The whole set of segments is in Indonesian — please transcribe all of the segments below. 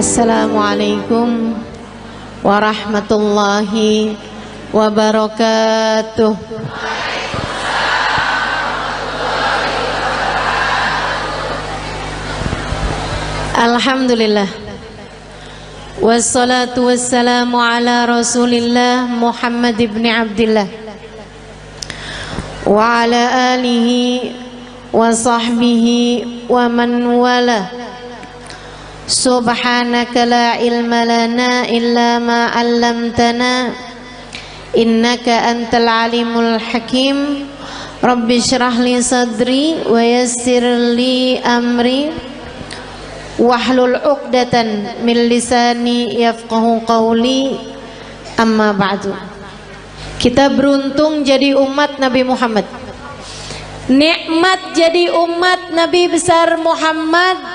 Assalamualaikum warahmatullahi wabarakatuh. Alhamdulillah, wassalatu wassalamu ala Rasulillah Muhammad ibn Abdillah wa ala alihi wa sahbihi wa man wala. Subhanaka la ilma lana illa ma 'allamtana innaka antal alimul hakim. Rabbi shrah li sadri wa yassir li amri wahlul 'uqdatan min lisani yafqahu qawli. Amma ba'du. Kita beruntung jadi umat Nabi Muhammad. Nikmat jadi umat Nabi besar Muhammad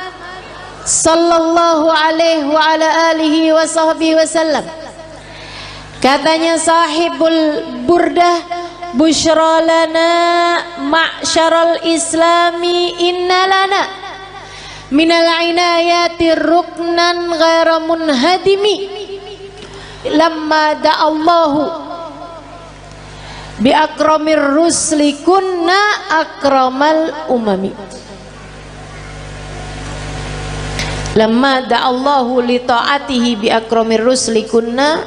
sallallahu alaihi wa ala alihi wa sahbihi wasallam. Katanya sahibul burdah, busyra lana ma'syaral islami inna lana minal inayati ruknan ghaira munhadimi lamma da'allahu bi akramir rusli kunna akramal umami. Lamma da'allahu li ta'atihi bi akramir rusli kunna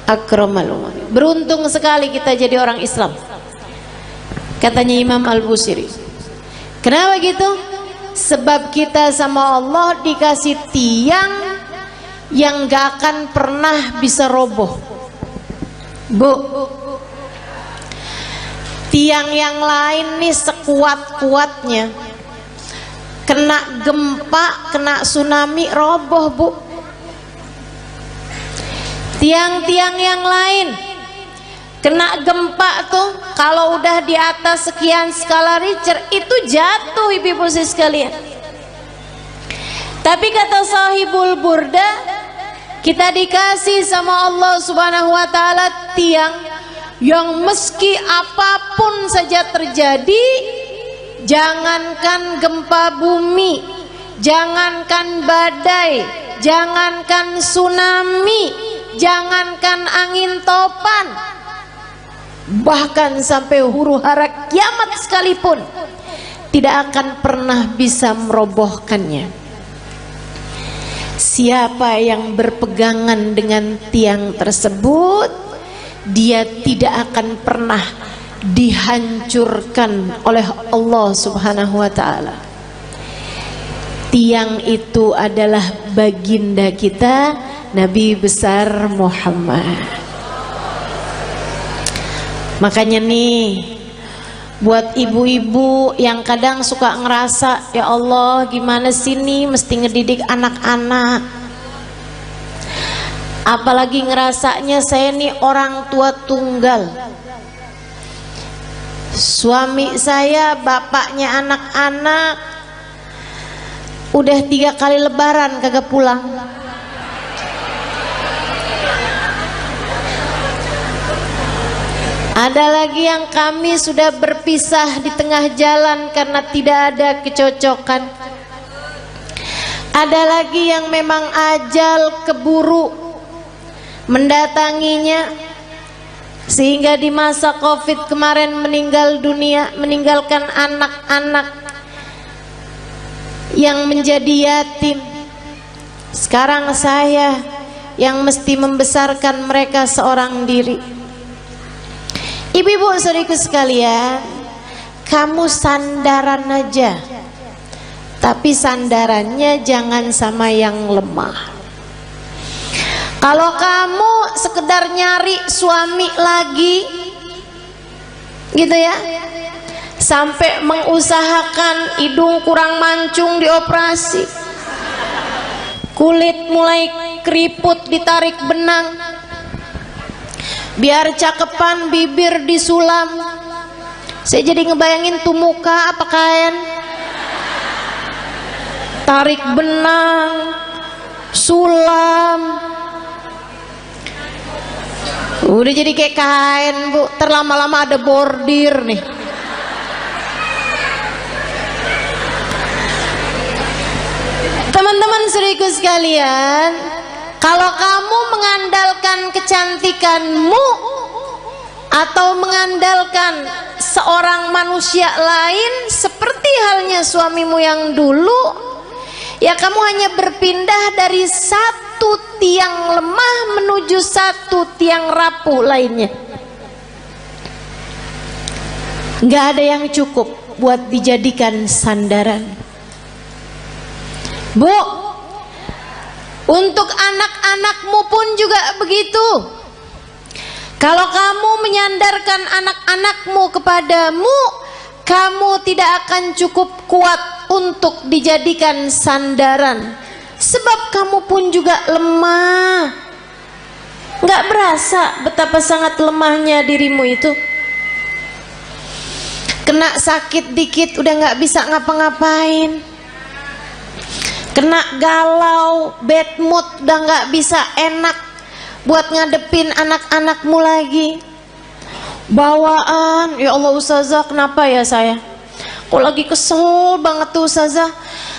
akramal umami. Beruntung sekali kita jadi orang Islam, katanya Imam Al-Busiri. Kenapa gitu? Sebab kita sama Allah dikasih tiang yang gak akan pernah bisa roboh. Bu, tiang yang lain nih sekuat-kuatnya, kena gempa, kena tsunami, roboh bu. Tiang-tiang yang lain kena gempa tuh, kalau udah di atas sekian skala Richter itu jatuh ibu-ibu sekalian. Tapi kata sahibul burda, kita dikasih sama Allah subhanahu wa ta'ala tiang yang meski apapun saja terjadi, jangankan gempa bumi, jangankan badai, jangankan tsunami, jangankan angin topan, bahkan sampai huru hara kiamat sekalipun tidak akan pernah bisa merobohkannya. Siapa yang berpegangan dengan tiang tersebut, dia tidak akan pernah dihancurkan oleh Allah subhanahu wa ta'ala. Tiang itu adalah baginda kita Nabi besar Muhammad. Makanya nih, buat ibu-ibu yang kadang suka ngerasa, ya Allah gimana sih nih mesti ngedidik anak-anak, apalagi ngerasanya saya nih orang tua tunggal, suami saya bapaknya anak-anak udah 3 kali lebaran kagak pulang. Ada lagi yang kami sudah berpisah di tengah jalan karena tidak ada kecocokan. Ada lagi yang memang ajal keburu mendatanginya, sehingga di masa Covid kemarin meninggal dunia, meninggalkan anak-anak yang menjadi yatim. Sekarang saya yang mesti membesarkan mereka seorang diri. Ibu-ibu saudariku sekalian, kamu sandaran aja, tapi sandarannya jangan sama yang lemah. Kalau kamu sekedar nyari suami lagi gitu ya, sampai mengusahakan hidung kurang mancung dioperasi, kulit mulai keriput ditarik benang, biar cakepan bibir disulam. Saya jadi ngebayangin tuh muka apa kain, tarik benang, sulam, udah jadi kayak kain bu. Terlama-lama ada bordir nih. Teman-teman saudaraku sekalian, kalau kamu mengandalkan kecantikanmu atau mengandalkan seorang manusia lain seperti halnya suamimu yang dulu, ya kamu hanya berpindah dari satu tiang lemah menuju satu tiang rapuh lainnya. Nggak ada yang cukup buat dijadikan sandaran. Bu, untuk anak-anakmu pun juga begitu. Kalau kamu menyandarkan anak-anakmu kepadamu, kamu tidak akan cukup kuat untuk dijadikan sandaran. Sebab kamu pun juga lemah. Nggak berasa betapa sangat lemahnya dirimu itu. Kena sakit dikit udah nggak bisa ngapa-ngapain. Kena galau, bad mood, udah nggak bisa enak buat ngadepin anak-anakmu lagi. Bawaan, ya Allah Ustazah, kenapa ya saya? Kok lagi kesel banget tuh Ustazah,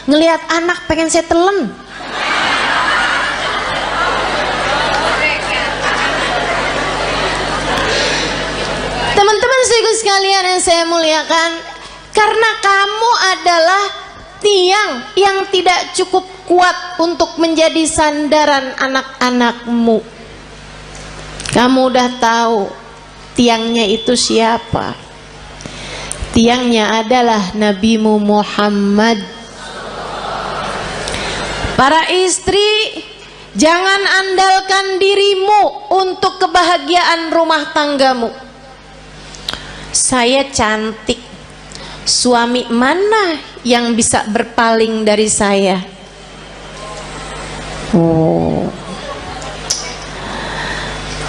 ngelihat anak pengen saya telen. Teman-teman saudaraku sekalian yang saya muliakan, karena kamu adalah tiang yang tidak cukup kuat untuk menjadi sandaran anak-anakmu. Kamu udah tahu tiangnya itu siapa? Tiangnya adalah Nabimu Muhammad. Para istri, jangan andalkan dirimu untuk kebahagiaan rumah tanggamu. Saya cantik, suami mana yang bisa berpaling dari saya? Oh,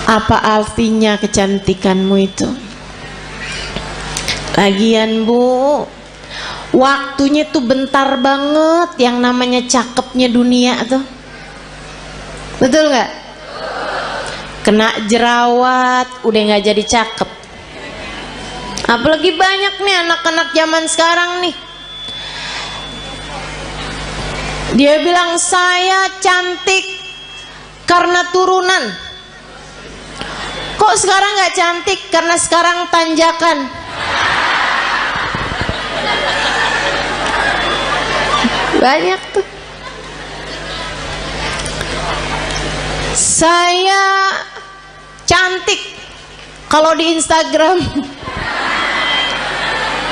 apa artinya kecantikanmu itu? Lagian Bu, waktunya tuh bentar banget yang namanya cakepnya dunia tuh. Betul nggak? Kena jerawat udah nggak jadi cakep. Apalagi banyak nih anak-anak zaman sekarang nih, dia bilang saya cantik karena turunan. Kok sekarang nggak cantik? Karena sekarang tanjakan. Banyak tuh. Saya cantik kalau di Instagram.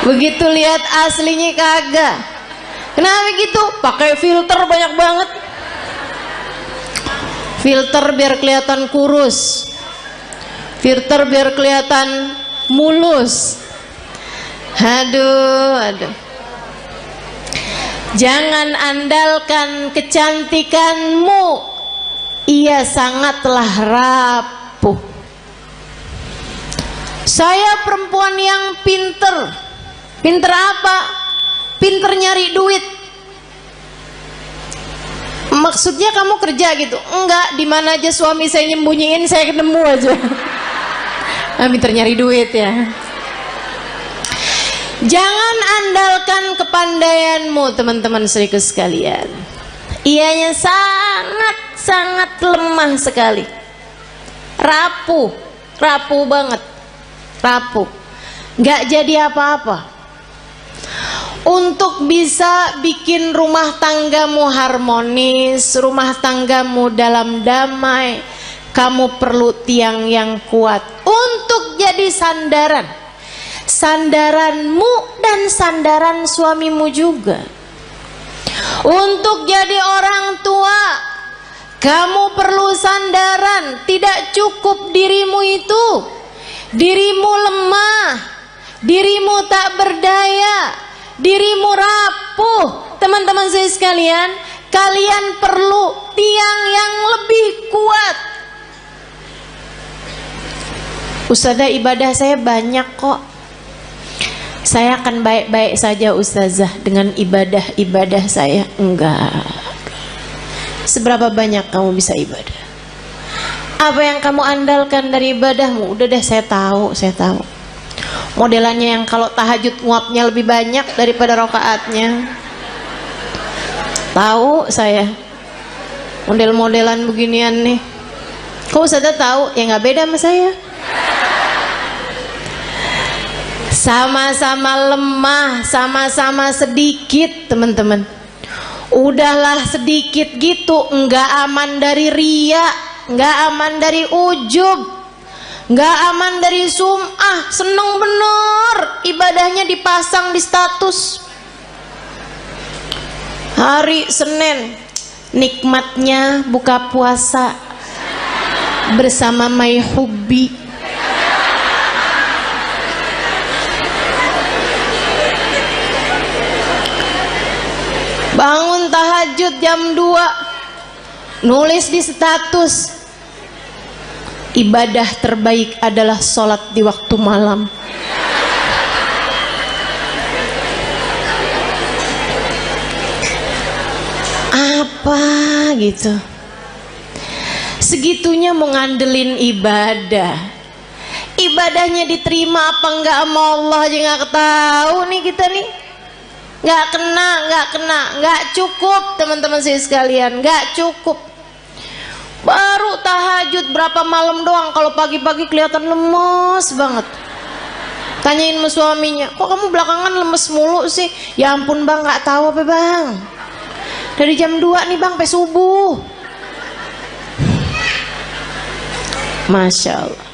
Begitu lihat aslinya kagak. Kenapa gitu? Pakai filter banyak banget. Filter biar kelihatan kurus, filter biar kelihatan mulus. Aduh. Jangan andalkan kecantikanmu, ia sangatlah rapuh. Saya perempuan yang pinter. Pinter apa? Pinter nyari duit. Maksudnya kamu kerja gitu? Enggak, di mana aja suami saya nyembunyiin saya ketemu aja. Pinter nyari duit ya. Jangan andalkan kepandaianmu teman-teman saudaraku sekalian. Ianya sangat lemah sekali. Rapuh banget. Rapuh. Nggak jadi apa-apa. Untuk bisa bikin rumah tanggamu harmonis, rumah tanggamu dalam damai, kamu perlu tiang yang kuat untuk jadi sandaran. Sandaranmu dan sandaran suamimu juga. Untuk jadi orang tua, kamu perlu sandaran. Tidak cukup dirimu itu. Dirimu lemah, dirimu tak berdaya, dirimu rapuh. Teman-teman saya sekalian, kalian perlu tiang yang lebih kuat. Ustazah, ibadah saya banyak kok. Saya akan baik-baik saja Ustazah dengan ibadah saya. Enggak. Seberapa banyak kamu bisa ibadah? Apa yang kamu andalkan dari ibadahmu? Udah deh, saya tahu. Modelannya yang kalau tahajud nguapnya lebih banyak daripada rakaatnya. Tahu saya model-modelan beginian nih. Kok Ustazah tahu? Ya nggak beda sama saya. Sama-sama lemah, sama-sama sedikit teman-teman. Udahlah sedikit gitu, nggak aman dari ria, nggak aman dari ujub, nggak aman dari sum'ah. Seneng bener ibadahnya dipasang di status. Hari Senin nikmatnya buka puasa bersama My Hubbi. Bangun tahajud jam 2, nulis di status, ibadah terbaik adalah sholat di waktu malam. Apa gitu, segitunya mau ngandelin ibadah. Ibadahnya diterima apa enggak sama Allah aja nggak tahu nih kita nih. Nggak kena, nggak cukup teman-teman saya sekalian, nggak cukup. Baru tahajud berapa malam doang, kalau pagi-pagi kelihatan lemes banget. Tanyain sama suaminya, kok kamu belakangan lemes mulu sih? Ya ampun bang, nggak tahu apa bang. Dari jam 2 nih bang, sampai subuh. Masya Allah.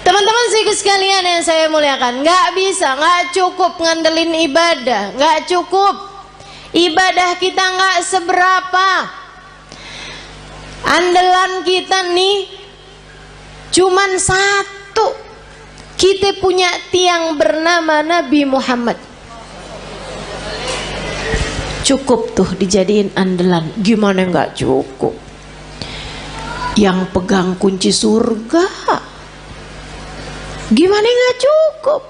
Teman-teman sekalian yang saya muliakan, nggak bisa, nggak cukup ngandelin ibadah, nggak cukup. Ibadah kita nggak seberapa. Andalan kita nih cuman satu. Kita punya tiang bernama Nabi Muhammad. Cukup tuh dijadiin andalan. Gimana nggak cukup? Yang pegang kunci surga. Gimana nggak cukup?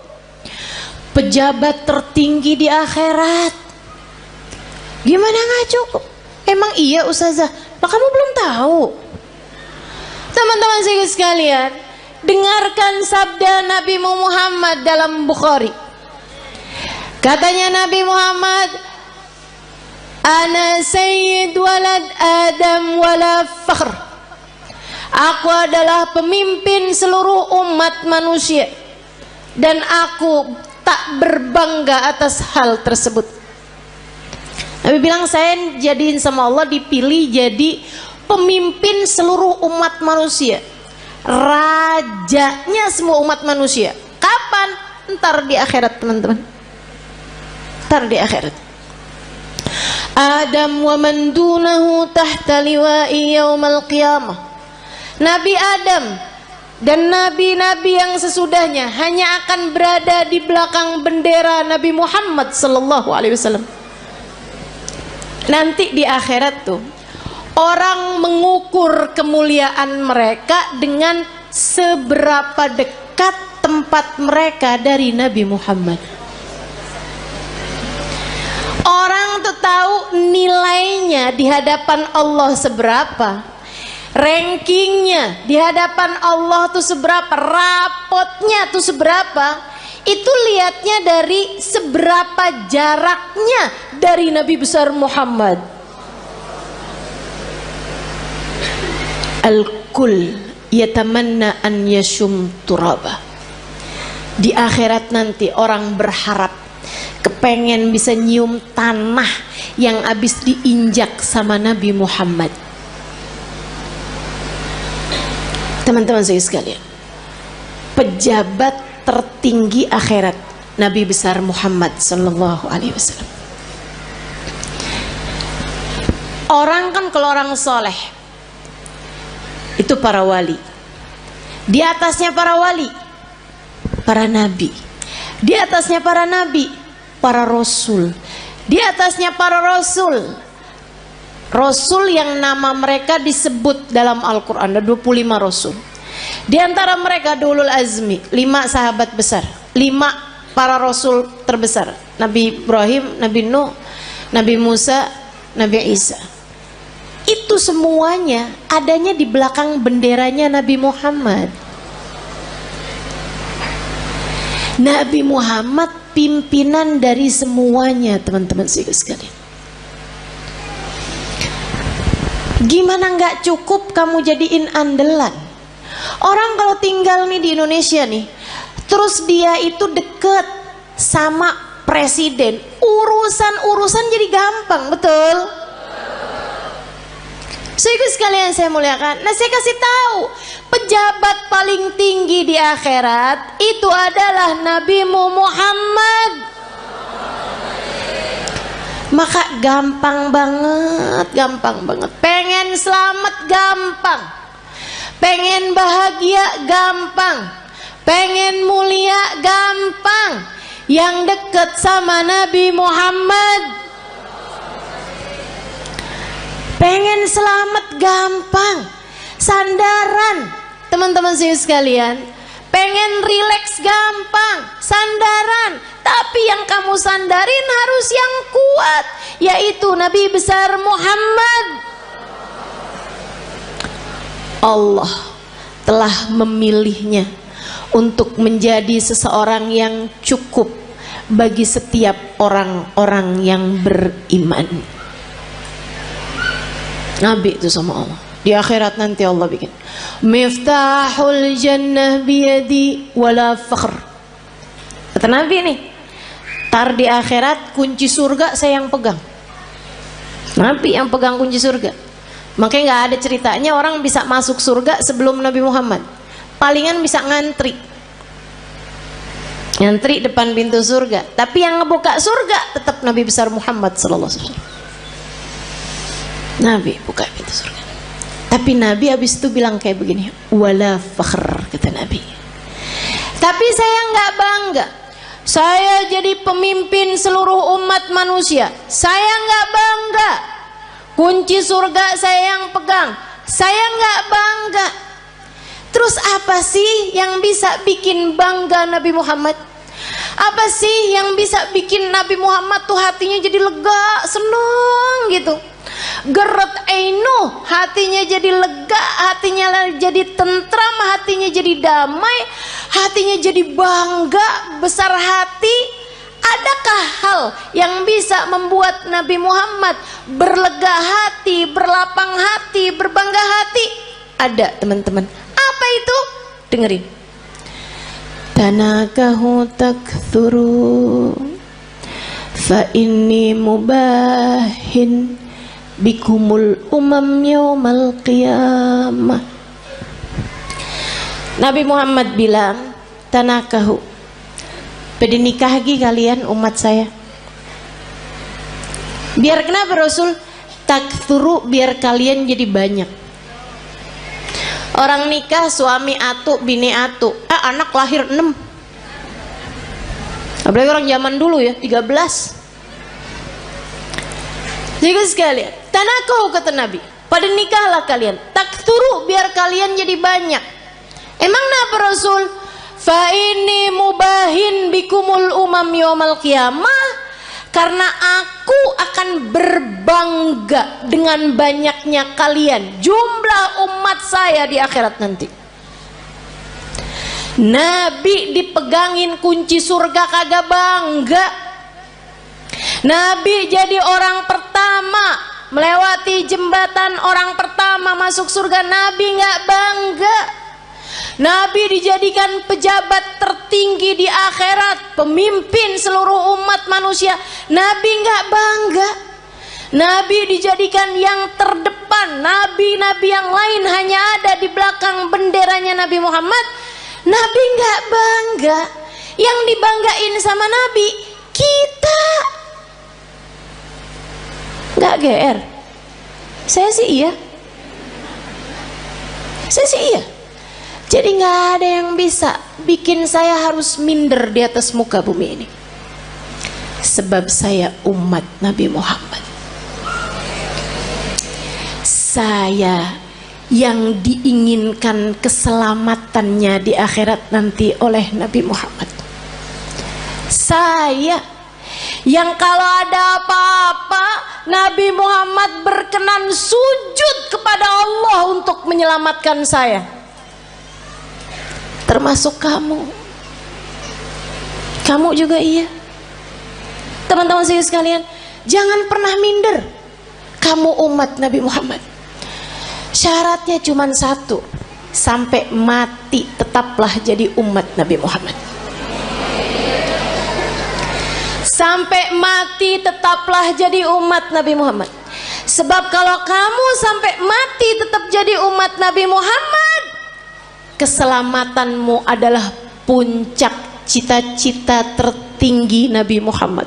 Pejabat tertinggi di akhirat. Gimana nggak cukup? Emang iya Ustazah? Lah kamu belum tahu. Teman-teman sekalian, dengarkan sabda Nabi Muhammad dalam Bukhari. Katanya Nabi Muhammad, Ana sayyid walad Adam wala fakhr. Aku adalah pemimpin seluruh umat manusia dan aku tak berbangga atas hal tersebut. Nabi bilang, saya jadiin sama Allah dipilih jadi pemimpin seluruh umat manusia, rajanya semua umat manusia. Kapan? Ntar di akhirat teman-teman. Ntar di akhirat. Adam wa man dunahu tahta liwa'i yaumal qiyamah. Nabi Adam dan nabi-nabi yang sesudahnya hanya akan berada di belakang bendera Nabi Muhammad sallallahu alaihi wasallam. Nanti di akhirat tuh orang mengukur kemuliaan mereka dengan seberapa dekat tempat mereka dari Nabi Muhammad. Orang tuh tahu nilainya di hadapan Allah seberapa. Rankingnya di hadapan Allah tuh seberapa, rapotnya tuh seberapa, itu lihatnya dari seberapa jaraknya dari Nabi besar Muhammad. Al-kul yatamanna an yashum turaba. Di akhirat nanti orang berharap kepengen bisa nyium tanah yang habis diinjak sama Nabi Muhammad. Teman-teman saya sekalian, pejabat tertinggi akhirat Nabi besar Muhammad sallallahu alaihi wasallam. Orang kan kalau orang soleh itu para wali, di atasnya para wali, para nabi, di atasnya para nabi, para rasul, di atasnya para rasul. Rasul yang nama mereka disebut dalam Al-Quran, ada 25 Rasul. Di antara mereka Ulul Azmi, 5 sahabat besar, 5 para Rasul terbesar. Nabi Ibrahim, Nabi Nuh, Nabi Musa, Nabi Isa. Itu semuanya adanya di belakang benderanya Nabi Muhammad. Nabi Muhammad pimpinan dari semuanya teman-teman sekalian. Gimana nggak cukup kamu jadiin andalan? Orang kalau tinggal nih di Indonesia nih, terus dia itu deket sama presiden, urusan jadi gampang, betul? Saudara sekalian saya muliakan. Nah, saya kasih tahu, pejabat paling tinggi di akhirat itu adalah Nabi Muhammad. Maka gampang banget. Pengen selamat gampang, pengen bahagia gampang, pengen mulia gampang. Yang dekat sama Nabi Muhammad. Pengen selamat gampang, sandaran teman-teman saya sekalian. Pengen rileks gampang, sandaran. Tapi yang kamu sandarin harus yang kuat, yaitu Nabi besar Muhammad. Allah telah memilihnya untuk menjadi seseorang yang cukup bagi setiap orang-orang yang beriman. Nabi itu sama Allah. Di akhirat nanti Allah bikin Miftahul jannah biyadi wala fakhr. Kata Nabi nih, tar di akhirat kunci surga saya yang pegang. Nabi yang pegang kunci surga. Makanya gak ada ceritanya orang bisa masuk surga sebelum Nabi Muhammad. Palingan bisa ngantri depan pintu surga. Tapi yang ngebuka surga tetap Nabi besar Muhammad sallallahu alaihi wasallam. Nabi buka pintu surga. Tapi Nabi habis itu bilang kayak begini, wala fakhr, kata Nabi. Tapi saya nggak bangga. Saya jadi pemimpin seluruh umat manusia. Saya nggak bangga. Kunci surga saya yang pegang. Saya nggak bangga. Terus apa sih yang bisa bikin bangga Nabi Muhammad? Apa sih yang bisa bikin Nabi Muhammad tuh hatinya jadi lega, seneng gitu? Geret ainu, hatinya jadi lega, hatinya jadi tentram, hatinya jadi damai, hatinya jadi bangga, besar hati. Adakah hal yang bisa membuat Nabi Muhammad berlega hati, berlapang hati, berbangga hati? Ada, teman-teman. Apa itu? Dengerin. Tanakahu takthuru fa inni mubahin bikumul umam yaumal qiyamah. Nabi Muhammad bilang, tanakahu, pada nikahgi kalian umat saya. Biar kenapa Rasul? Takthuru, biar kalian jadi banyak. Orang nikah suami atu, bini atu, anak lahir 6. Apalagi orang zaman dulu ya, 13. Jadi sekalian, tanakahu kata Nabi, pada nikahlah kalian, takthuru, biar kalian jadi banyak. Emang kenapa Rasul? Fa ini mubahin bikumul umam yaumal qiyamah, karena aku akan berbangga dengan banyaknya kalian, jumlah umat saya di akhirat nanti. Nabi dipegangin kunci surga kagak bangga. Nabi jadi orang pertama melewati jembatan, orang pertama masuk surga, Nabi nggak bangga. Nabi dijadikan pejabat tertinggi di akhirat, pemimpin seluruh umat manusia, Nabi nggak bangga. Nabi dijadikan yang terdepan, nabi-nabi yang lain hanya ada di belakang benderanya Nabi Muhammad, Nabi nggak bangga. Yang dibanggain sama Nabi kita. Nggak GR. Saya sih iya. Jadi nggak ada yang bisa bikin saya harus minder di atas muka bumi ini. Sebab saya umat Nabi Muhammad. Saya yang diinginkan keselamatannya di akhirat nanti oleh Nabi Muhammad. Saya yang kalau ada apa-apa Nabi Muhammad berkenan sujud kepada Allah untuk menyelamatkan saya. Termasuk kamu juga iya. Teman-teman saya sekalian, jangan pernah minder. Kamu umat Nabi Muhammad. Syaratnya cuma satu, sampai mati tetaplah jadi umat Nabi Muhammad. Sampai mati tetaplah jadi umat Nabi Muhammad. Sebab kalau kamu sampai mati tetap jadi umat Nabi Muhammad, keselamatanmu adalah puncak cita-cita tertinggi Nabi Muhammad.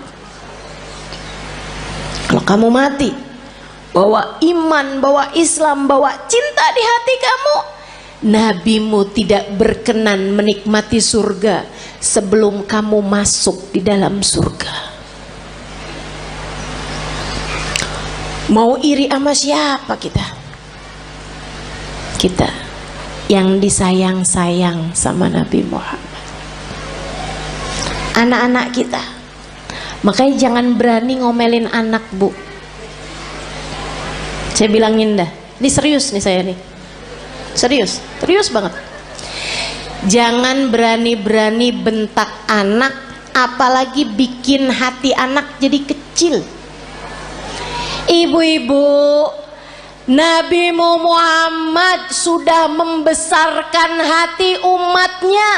Kalau kamu mati bawa iman, bawa Islam, bawa cinta di hati kamu, nabimu tidak berkenan menikmati surga sebelum kamu masuk di dalam surga. Mau iri sama siapa kita? Kita yang disayang-sayang sama Nabi Muhammad. Anak-anak kita, makanya jangan berani ngomelin anak, Bu. Saya bilangin dah, ini serius nih saya nih, serius banget. Jangan berani-berani bentak anak, apalagi bikin hati anak jadi kecil. Ibu-ibu, Nabi Muhammad sudah membesarkan hati umatnya.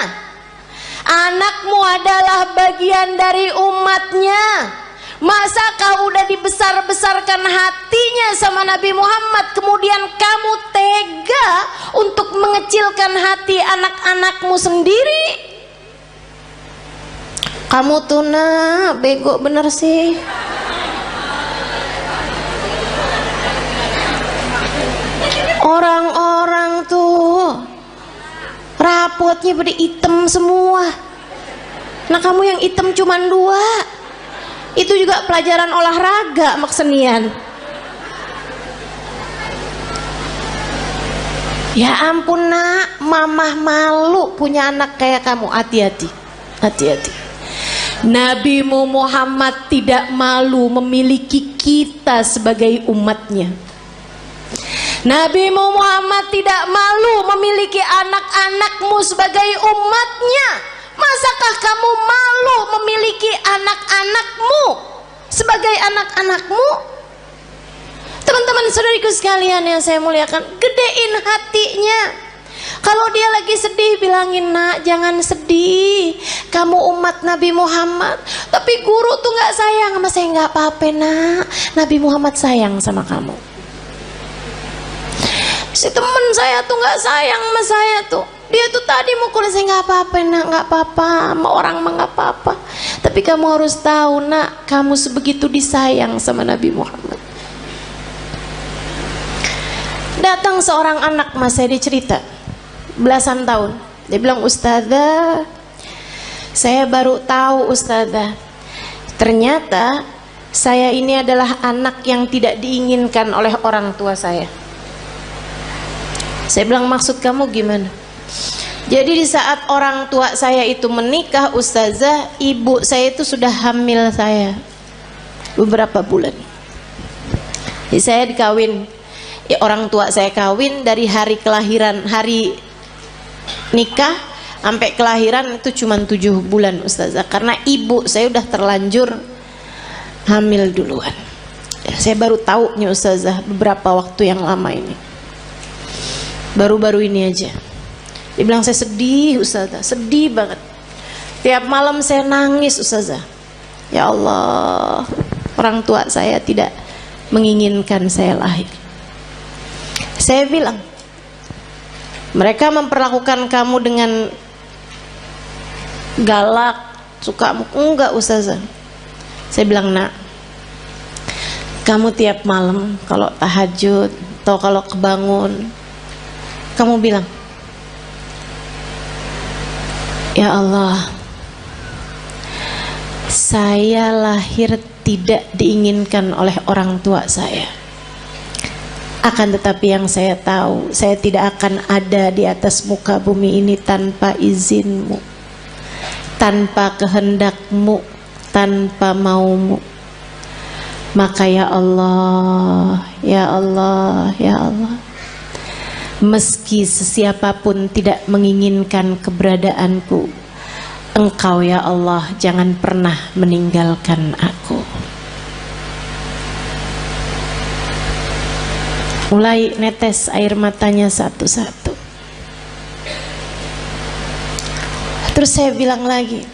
Anakmu adalah bagian dari umatnya. Masa kau udah dibesar-besarkan hatinya sama Nabi Muhammad, kemudian kamu tega untuk mengecilkan hati anak-anakmu sendiri? Kamu tuh nak bego bener sih. Orang-orang tuh rapotnya pada hitam semua. Nah kamu yang hitam cuman 2. Itu juga pelajaran olahraga maksenian. Ya ampun nak, mamah malu punya anak kayak kamu. Hati-hati, hati-hati. Nabi Muhammad tidak malu memiliki kita sebagai umatnya. Nabi Muhammad tidak malu memiliki anak-anakmu sebagai umatnya. Masakah kamu malu memiliki anak-anakmu sebagai anak-anakmu? Teman-teman saudariku sekalian yang saya muliakan, gedein hatinya. Kalau dia lagi sedih, bilangin, nak jangan sedih, kamu umat Nabi Muhammad. Tapi guru tuh gak sayang sama saya. Gak apa-apa nak, Nabi Muhammad sayang sama kamu. Si temen saya tuh gak sayang sama saya tuh, dia tuh tadi mukul saya. Gak apa-apa nak, gak apa-apa, sama orang mah gak apa-apa. Tapi kamu harus tahu nak, kamu sebegitu disayang sama Nabi Muhammad. Datang seorang anak mas saya, dia cerita belasan tahun. Dia bilang, ustazah, saya baru tahu ustazah, ternyata saya ini adalah anak yang tidak diinginkan oleh orang tua saya. Saya bilang, maksud kamu gimana? Jadi di saat orang tua saya itu menikah, ustazah, ibu saya itu sudah hamil saya beberapa bulan. Jadi saya dikawin, ya, orang tua saya kawin dari hari kelahiran, hari nikah sampai kelahiran itu cuma 7 bulan ustazah, karena ibu saya udah terlanjur hamil duluan. Saya baru tahu nih ustazah beberapa waktu yang lama ini, baru-baru ini aja. Dia bilang, saya sedih ustazah, sedih banget. Tiap malam saya nangis ustazah. Ya Allah, orang tua saya tidak menginginkan saya lahir. Saya bilang, mereka memperlakukan kamu dengan galak, suka? Enggak ustazah. Saya bilang, nak, kamu tiap malam kalau tahajud atau kalau kebangun, kamu bilang, ya Allah, saya lahir tidak diinginkan oleh orang tua saya. Akan tetapi yang saya tahu, saya tidak akan ada di atas muka bumi ini tanpa izinmu, tanpa kehendakmu, tanpa maumu. Maka ya Allah, ya Allah, ya Allah, meski sesiapapun tidak menginginkan keberadaanku, Engkau ya Allah jangan pernah meninggalkan aku. Mulai netes air matanya satu-satu. Terus saya bilang lagi,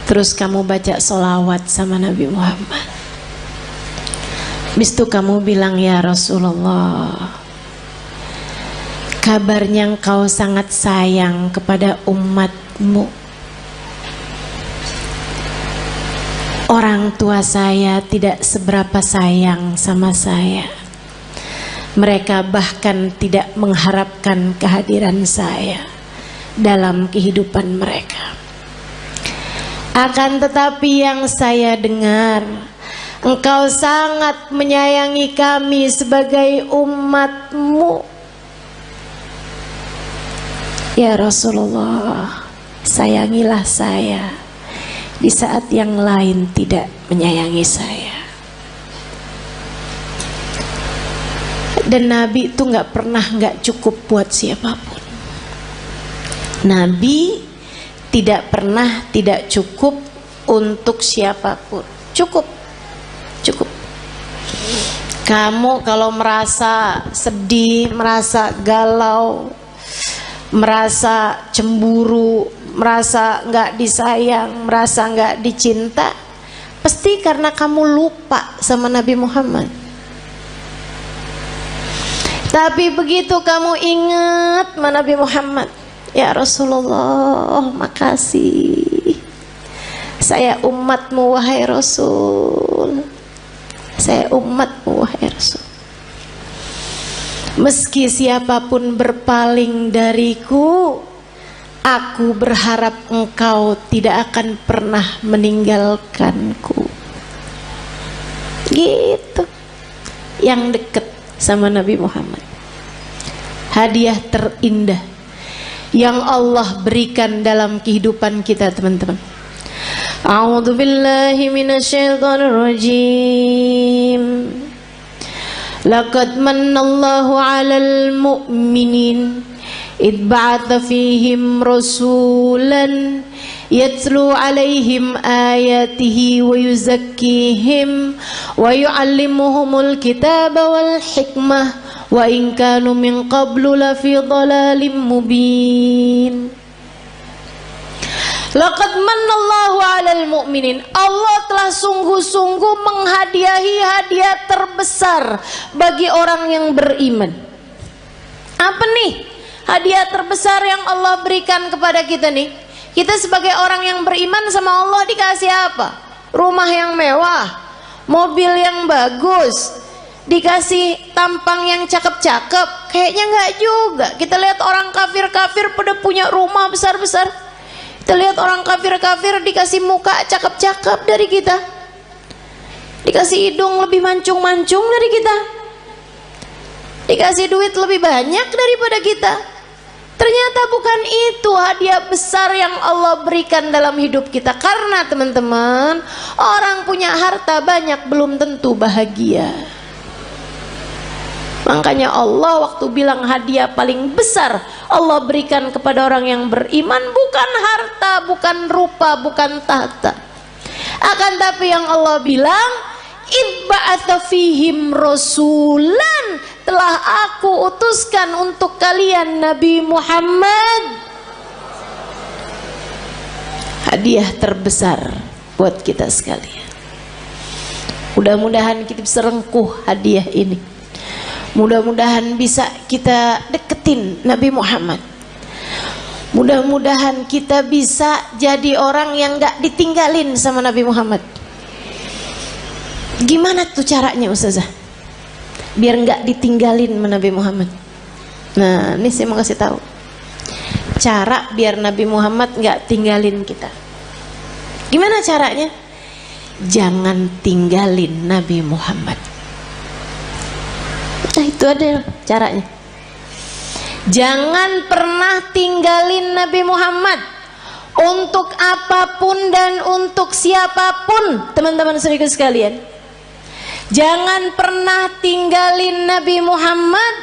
terus kamu baca sholawat sama Nabi Muhammad. Habis itu kamu bilang, ya Rasulullah, kabarnya engkau sangat sayang kepada umatmu. Orang tua saya tidak seberapa sayang sama saya. Mereka bahkan tidak mengharapkan kehadiran saya dalam kehidupan mereka. Akan tetapi yang saya dengar, engkau sangat menyayangi kami sebagai umatmu. Ya Rasulullah, sayangilah saya di saat yang lain tidak menyayangi saya. Dan Nabi itu nggak pernah nggak cukup buat siapapun. Nabi tidak pernah tidak cukup untuk siapapun. Cukup. Kamu kalau merasa sedih, merasa galau, merasa cemburu, merasa nggak disayang, merasa nggak dicinta, pasti karena kamu lupa sama Nabi Muhammad. Tapi begitu kamu ingat sama Nabi Muhammad, ya Rasulullah, makasih, saya umatmu wahai Rasul, saya umatmu wahai Rasul. Meski siapapun berpaling dariku, aku berharap engkau tidak akan pernah meninggalkanku. Gitu. Yang dekat sama Nabi Muhammad. Hadiah terindah yang Allah berikan dalam kehidupan kita, teman-teman. A'udzu billahi minasyaitonir rajim. Laqad manallahu 'alal mu'minin id ba'atha fihim rasulan yatlu 'alaihim ayatihi wa yuzakkihim wa yu'allimuhumul kitaba wal hikmah wa in kanu min qablu lafi dhalalim mubin. Laqad manallahu 'alal mu'minin. Allah telah sungguh-sungguh menghadiahi hadiah terbesar bagi orang yang beriman. Apa nih hadiah terbesar yang Allah berikan kepada kita nih? Kita sebagai orang yang beriman sama Allah dikasih apa? Rumah yang mewah, mobil yang bagus, dikasih tampang yang cakep-cakep. Kayaknya enggak juga. Kita lihat orang kafir-kafir pada punya rumah besar-besar. Kita lihat orang kafir-kafir dikasih muka cakep-cakep dari kita, dikasih hidung lebih mancung-mancung dari kita, dikasih duit lebih banyak daripada kita. Ternyata bukan itu hadiah besar yang Allah berikan dalam hidup kita. Karena teman-teman, orang punya harta banyak belum tentu bahagia. Makanya Allah waktu bilang hadiah paling besar Allah berikan kepada orang yang beriman bukan harta, bukan rupa, bukan tahta. Akan tapi yang Allah bilang, ibba'atha fihim rasulan, telah aku utuskan untuk kalian Nabi Muhammad. Hadiah terbesar buat kita sekalian. Mudah-mudahan kita bisa rengkuh hadiah ini. Mudah-mudahan bisa kita deketin Nabi Muhammad. Mudah-mudahan kita bisa jadi orang yang gak ditinggalin sama Nabi Muhammad. Gimana tuh caranya Ustazah? Biar gak ditinggalin sama Nabi Muhammad. Nah, ini saya mau kasih tahu cara biar Nabi Muhammad gak tinggalin kita. Gimana caranya? Jangan tinggalin Nabi Muhammad. Nah, itu ada caranya. Jangan pernah tinggalin Nabi Muhammad untuk apapun dan untuk siapapun, teman-teman saudara sekalian. Jangan pernah tinggalin Nabi Muhammad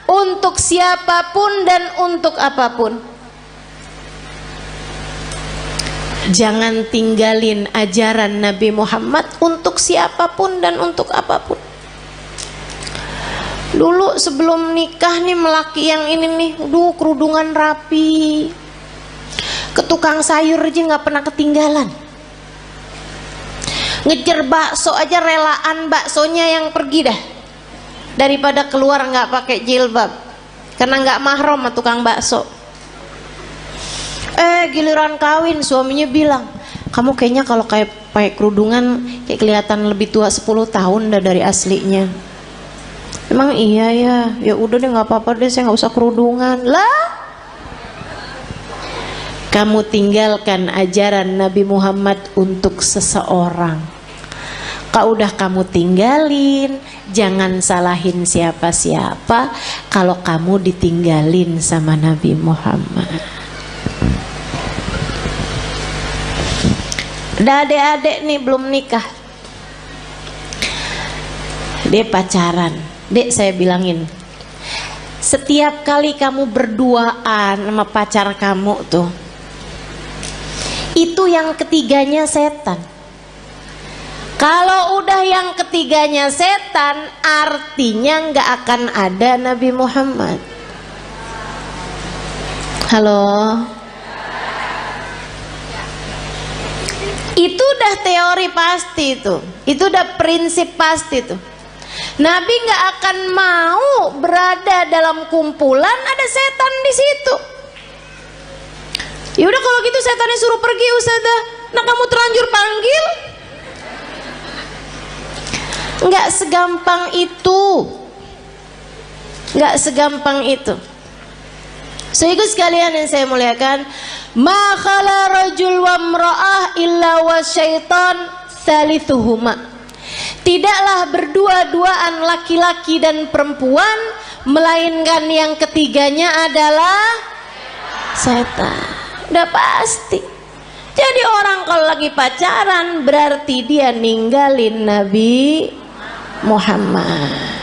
untuk siapapun dan untuk apapun. Jangan tinggalin ajaran Nabi Muhammad untuk siapapun dan untuk apapun. Dulu sebelum nikah nih melaki yang ini nih, kerudungan rapi, ke tukang sayur aja nggak pernah ketinggalan. Ngejar bakso aja relaan baksonya yang pergi dah, daripada keluar nggak pakai jilbab, karena nggak mahram sama tukang bakso. Giliran kawin suaminya bilang, kamu kayaknya kalau kayak pakai kerudungan kayak kelihatan lebih tua 10 tahun dah dari aslinya. Emang iya ya? Ya udah deh, nggak apa-apa deh, saya nggak usah kerudungan lah. Kamu tinggalkan ajaran Nabi Muhammad untuk seseorang, udah kamu tinggalin, jangan salahin siapa-siapa kalau kamu ditinggalin sama Nabi Muhammad. Ada adik-adik nih belum nikah, dia pacaran. Dek, saya bilangin, setiap kali kamu berduaan sama pacar kamu tuh, itu yang ketiganya setan. Kalau udah yang ketiganya setan, artinya nggak akan ada Nabi Muhammad. Halo? Itu udah teori pasti tuh, itu udah prinsip pasti tuh. Nabi nggak akan mau berada dalam kumpulan ada setan di situ. Ya udah kalau gitu setannya suruh pergi Ustazah. Nah kamu terlanjur panggil. Nggak segampang itu, nggak segampang itu. Sehingga sekalian yang saya muliakan, ma khala rajul wa imra'ah illa wa syaitan thalithuhuma. Tidaklah berdua-duaan laki-laki dan perempuan, melainkan yang ketiganya adalah setan. Udah pasti. Jadi orang kalau lagi pacaran berarti dia ninggalin Nabi Muhammad.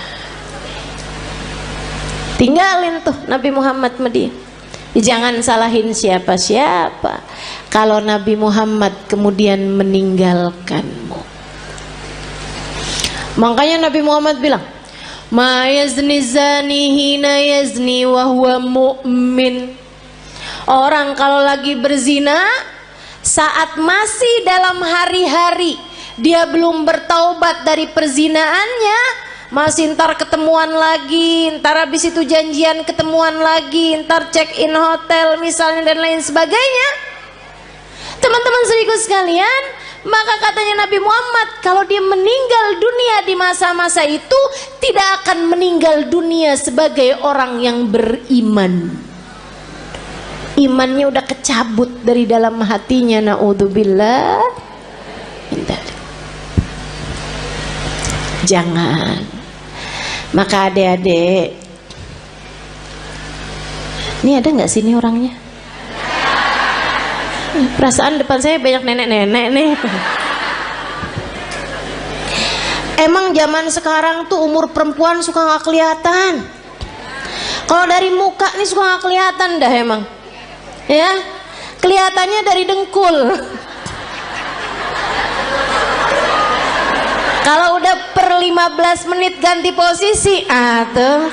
Tinggalin tuh Nabi Muhammad sama dia. Jangan salahin siapa-siapa kalau Nabi Muhammad kemudian meninggalkanmu. Makanya Nabi Muhammad bilang, ma yazni zani hina yazni wa huwa mu'min. Orang kalau lagi berzina saat masih dalam hari-hari dia belum bertaubat dari perzinaannya, masih ntar ketemuan lagi, ntar habis itu janjian ketemuan lagi, ntar check in hotel misalnya dan lain sebagainya. Teman-teman seriku sekalian, maka katanya Nabi Muhammad, kalau dia meninggal dunia di masa-masa itu, tidak akan meninggal dunia sebagai orang yang beriman. Imannya udah kecabut dari dalam hatinya, naudzubillah. Jangan. Maka adik-adik, ini ada nggak sini orangnya? Perasaan depan saya banyak nenek-nenek nih. Emang zaman sekarang tuh umur perempuan suka nggak kelihatan. Kalau dari muka nih suka nggak kelihatan dah emang. Ya, kelihatannya dari dengkul. Kalau udah per 15 menit ganti posisi, tuh.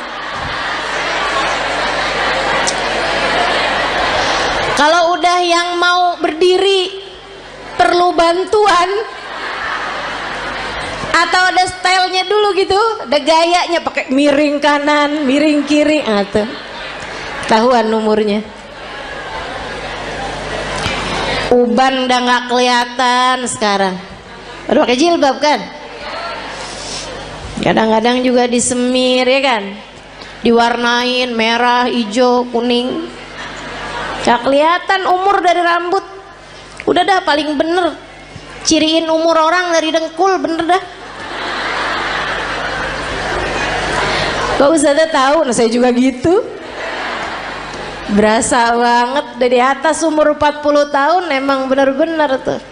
Kalau udah yang mau berdiri perlu bantuan atau ada stylenya dulu gitu, ada gayanya pakai miring kanan, miring kiri, tuh. Tahuan umurnya. Uban udah nggak kelihatan sekarang. Baru pakai jilbab kan? Kadang-kadang juga disemir ya kan? Diwarnain merah, hijau, kuning. Gak kelihatan umur dari rambut. Udah dah paling bener ciriin umur orang dari dengkul, bener dah. Kok Ustazah tahu? Nah saya juga gitu. Berasa banget dari atas umur 40 tahun, emang bener-bener tuh.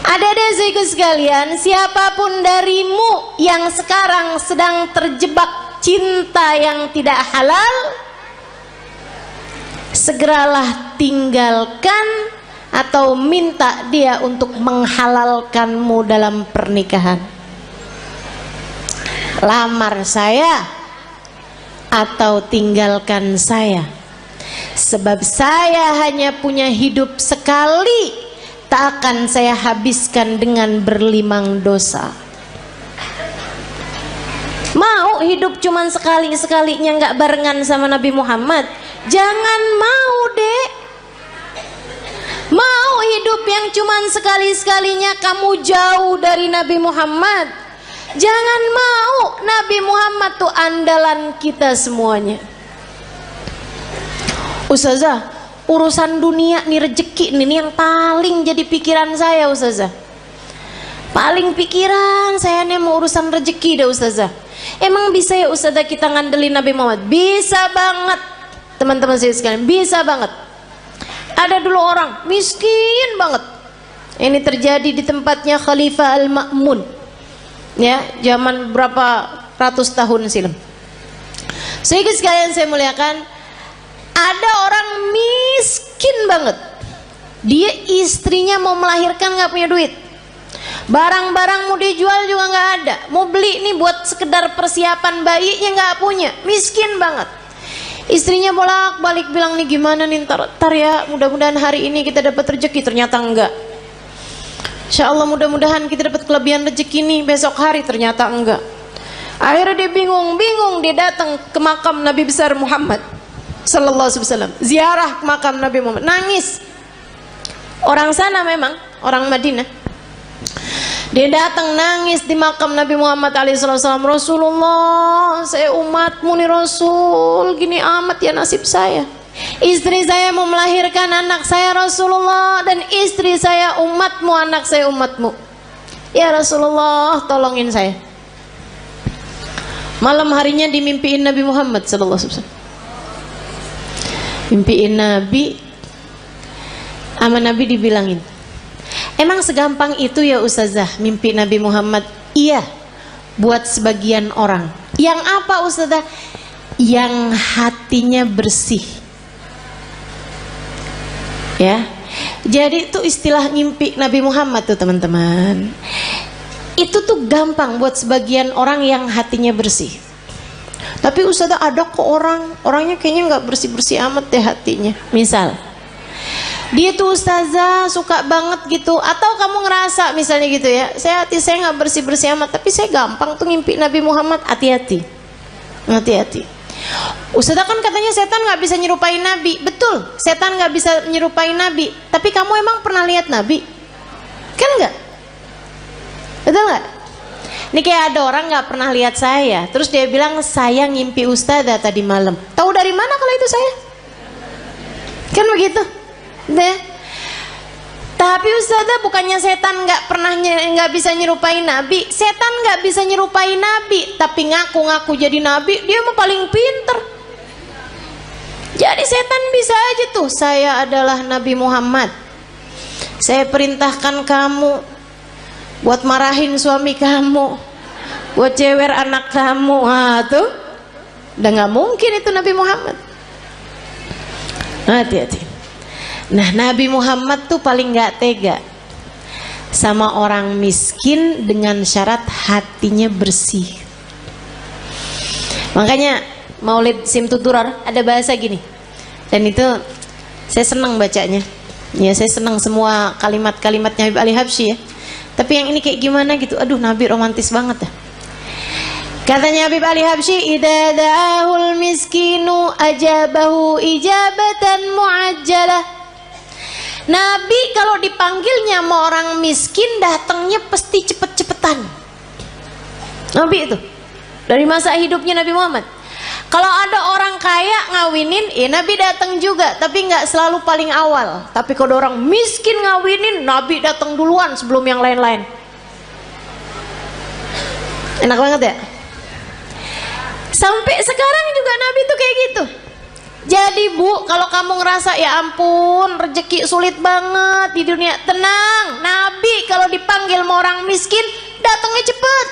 Adik-adik saya sekalian, siapapun darimu yang sekarang sedang terjebak cinta yang tidak halal, segeralah tinggalkan atau minta dia untuk menghalalkanmu dalam pernikahan. lamar saya atau tinggalkan saya, sebab saya hanya punya hidup sekali, tak akan saya habiskan dengan berlimang dosa. Mau hidup cuman sekali-sekalinya nggak barengan sama Nabi Muhammad? Jangan mau, Dek. Mau hidup yang cuman sekali-sekalinya kamu jauh dari Nabi Muhammad? Jangan mau. Nabi Muhammad tuh andalan kita semuanya. Ustazah, urusan dunia nih, rezeki nih yang paling jadi pikiran saya, Ustazah. Paling pikiran saya nih mau urusan rezeki dah, Ustazah. Emang bisa ya Ustazah kita ngandelin Nabi Muhammad? Bisa banget, teman-teman saya sekalian, bisa banget. Ada dulu orang miskin banget. Ini terjadi di tempatnya Khalifah Al-Ma'mun, ya, zaman berapa ratus tahun silam. Sehingga sekalian saya muliakan, ada orang miskin banget. Dia istrinya mau melahirkan nggak punya duit. Barang-barang mau dijual juga nggak ada. Mau beli nih buat sekedar persiapan bayinya nggak punya. Miskin banget. Istrinya bolak-balik bilang nih gimana nih ntar ya, mudah-mudahan hari ini kita dapat rezeki. Ternyata enggak. Insya Allah mudah-mudahan kita dapat kelebihan rezeki nih besok hari. Ternyata enggak. Akhirnya dia bingung. Dia datang ke makam Nabi besar Muhammad Sallallahu Alaihi Wasallam. Ziarah ke makam Nabi Muhammad. Nangis. Orang sana memang, orang Madinah. Dia datang nangis di makam Nabi Muhammad SAW. Rasulullah, saya umatmu nih Rasul, gini amat ya nasib saya. Istri saya mau melahirkan anak saya Rasulullah, dan istri saya umatmu, anak saya umatmu. Ya Rasulullah, tolongin saya. Malam harinya dimimpiin Nabi Muhammad SAW. Mimpiin Nabi, sama Nabi dibilangin, emang segampang itu ya Ustazah mimpi Nabi Muhammad? Iya, buat sebagian orang. Yang apa Ustazah? Yang hatinya bersih. Ya, jadi itu istilah mimpi Nabi Muhammad tuh teman-teman. Itu tuh gampang buat sebagian orang yang hatinya bersih. Tapi Ustazah ada kok orangnya kayaknya nggak bersih-bersih amat deh hatinya. Misal dia tuh Ustazah suka banget gitu, atau kamu ngerasa misalnya gitu ya, hati saya nggak bersih-bersih amat, tapi saya gampang tuh ngimpi Nabi Muhammad. Hati-hati. Ustazah kan katanya setan nggak bisa nyerupai Nabi. Betul, setan nggak bisa nyerupai Nabi. Tapi kamu emang pernah lihat Nabi? Kan nggak? Betul nggak? Ini kayak ada orang nggak pernah lihat saya, terus dia bilang saya ngimpi Ustazah tadi malam. Tahu dari mana kalau itu saya? Kan begitu. Deh. Tapi Ustazah bukannya setan nggak bisa nyerupai Nabi. Setan nggak bisa nyerupai Nabi, tapi ngaku-ngaku jadi Nabi, dia mah paling pinter. Jadi setan bisa aja tuh, saya adalah Nabi Muhammad, saya perintahkan kamu buat marahin suami kamu, buat cewer anak kamu. Tuh udah nggak mungkin itu Nabi Muhammad. Hati-hati. Nah, Nabi Muhammad tuh paling gak tega sama orang miskin dengan syarat hatinya bersih. Makanya Maulid Simtuturar ada bahasa gini, dan itu saya senang bacanya. Ya, saya senang semua kalimat-kalimatnya Habib Ali Habsyi ya. Tapi yang ini kayak gimana gitu, aduh Nabi romantis banget ya. Katanya Habib Ali Habsyi, idza da'ahul miskinu ajabahu ijabatan muajjalah. Nabi kalau dipanggilnya sama orang miskin datangnya pasti cepet-cepetan. Nabi itu dari masa hidupnya Nabi Muhammad. Kalau ada orang kaya ngawinin, Nabi datang juga, tapi nggak selalu paling awal. Tapi kalau orang miskin ngawinin, Nabi datang duluan sebelum yang lain-lain. Enak banget ya. Sampai sekarang juga Nabi tuh kayak gitu. Jadi Bu, kalau kamu ngerasa ya ampun rezeki sulit banget di dunia, tenang. Nabi kalau dipanggil sama orang miskin datangnya cepet.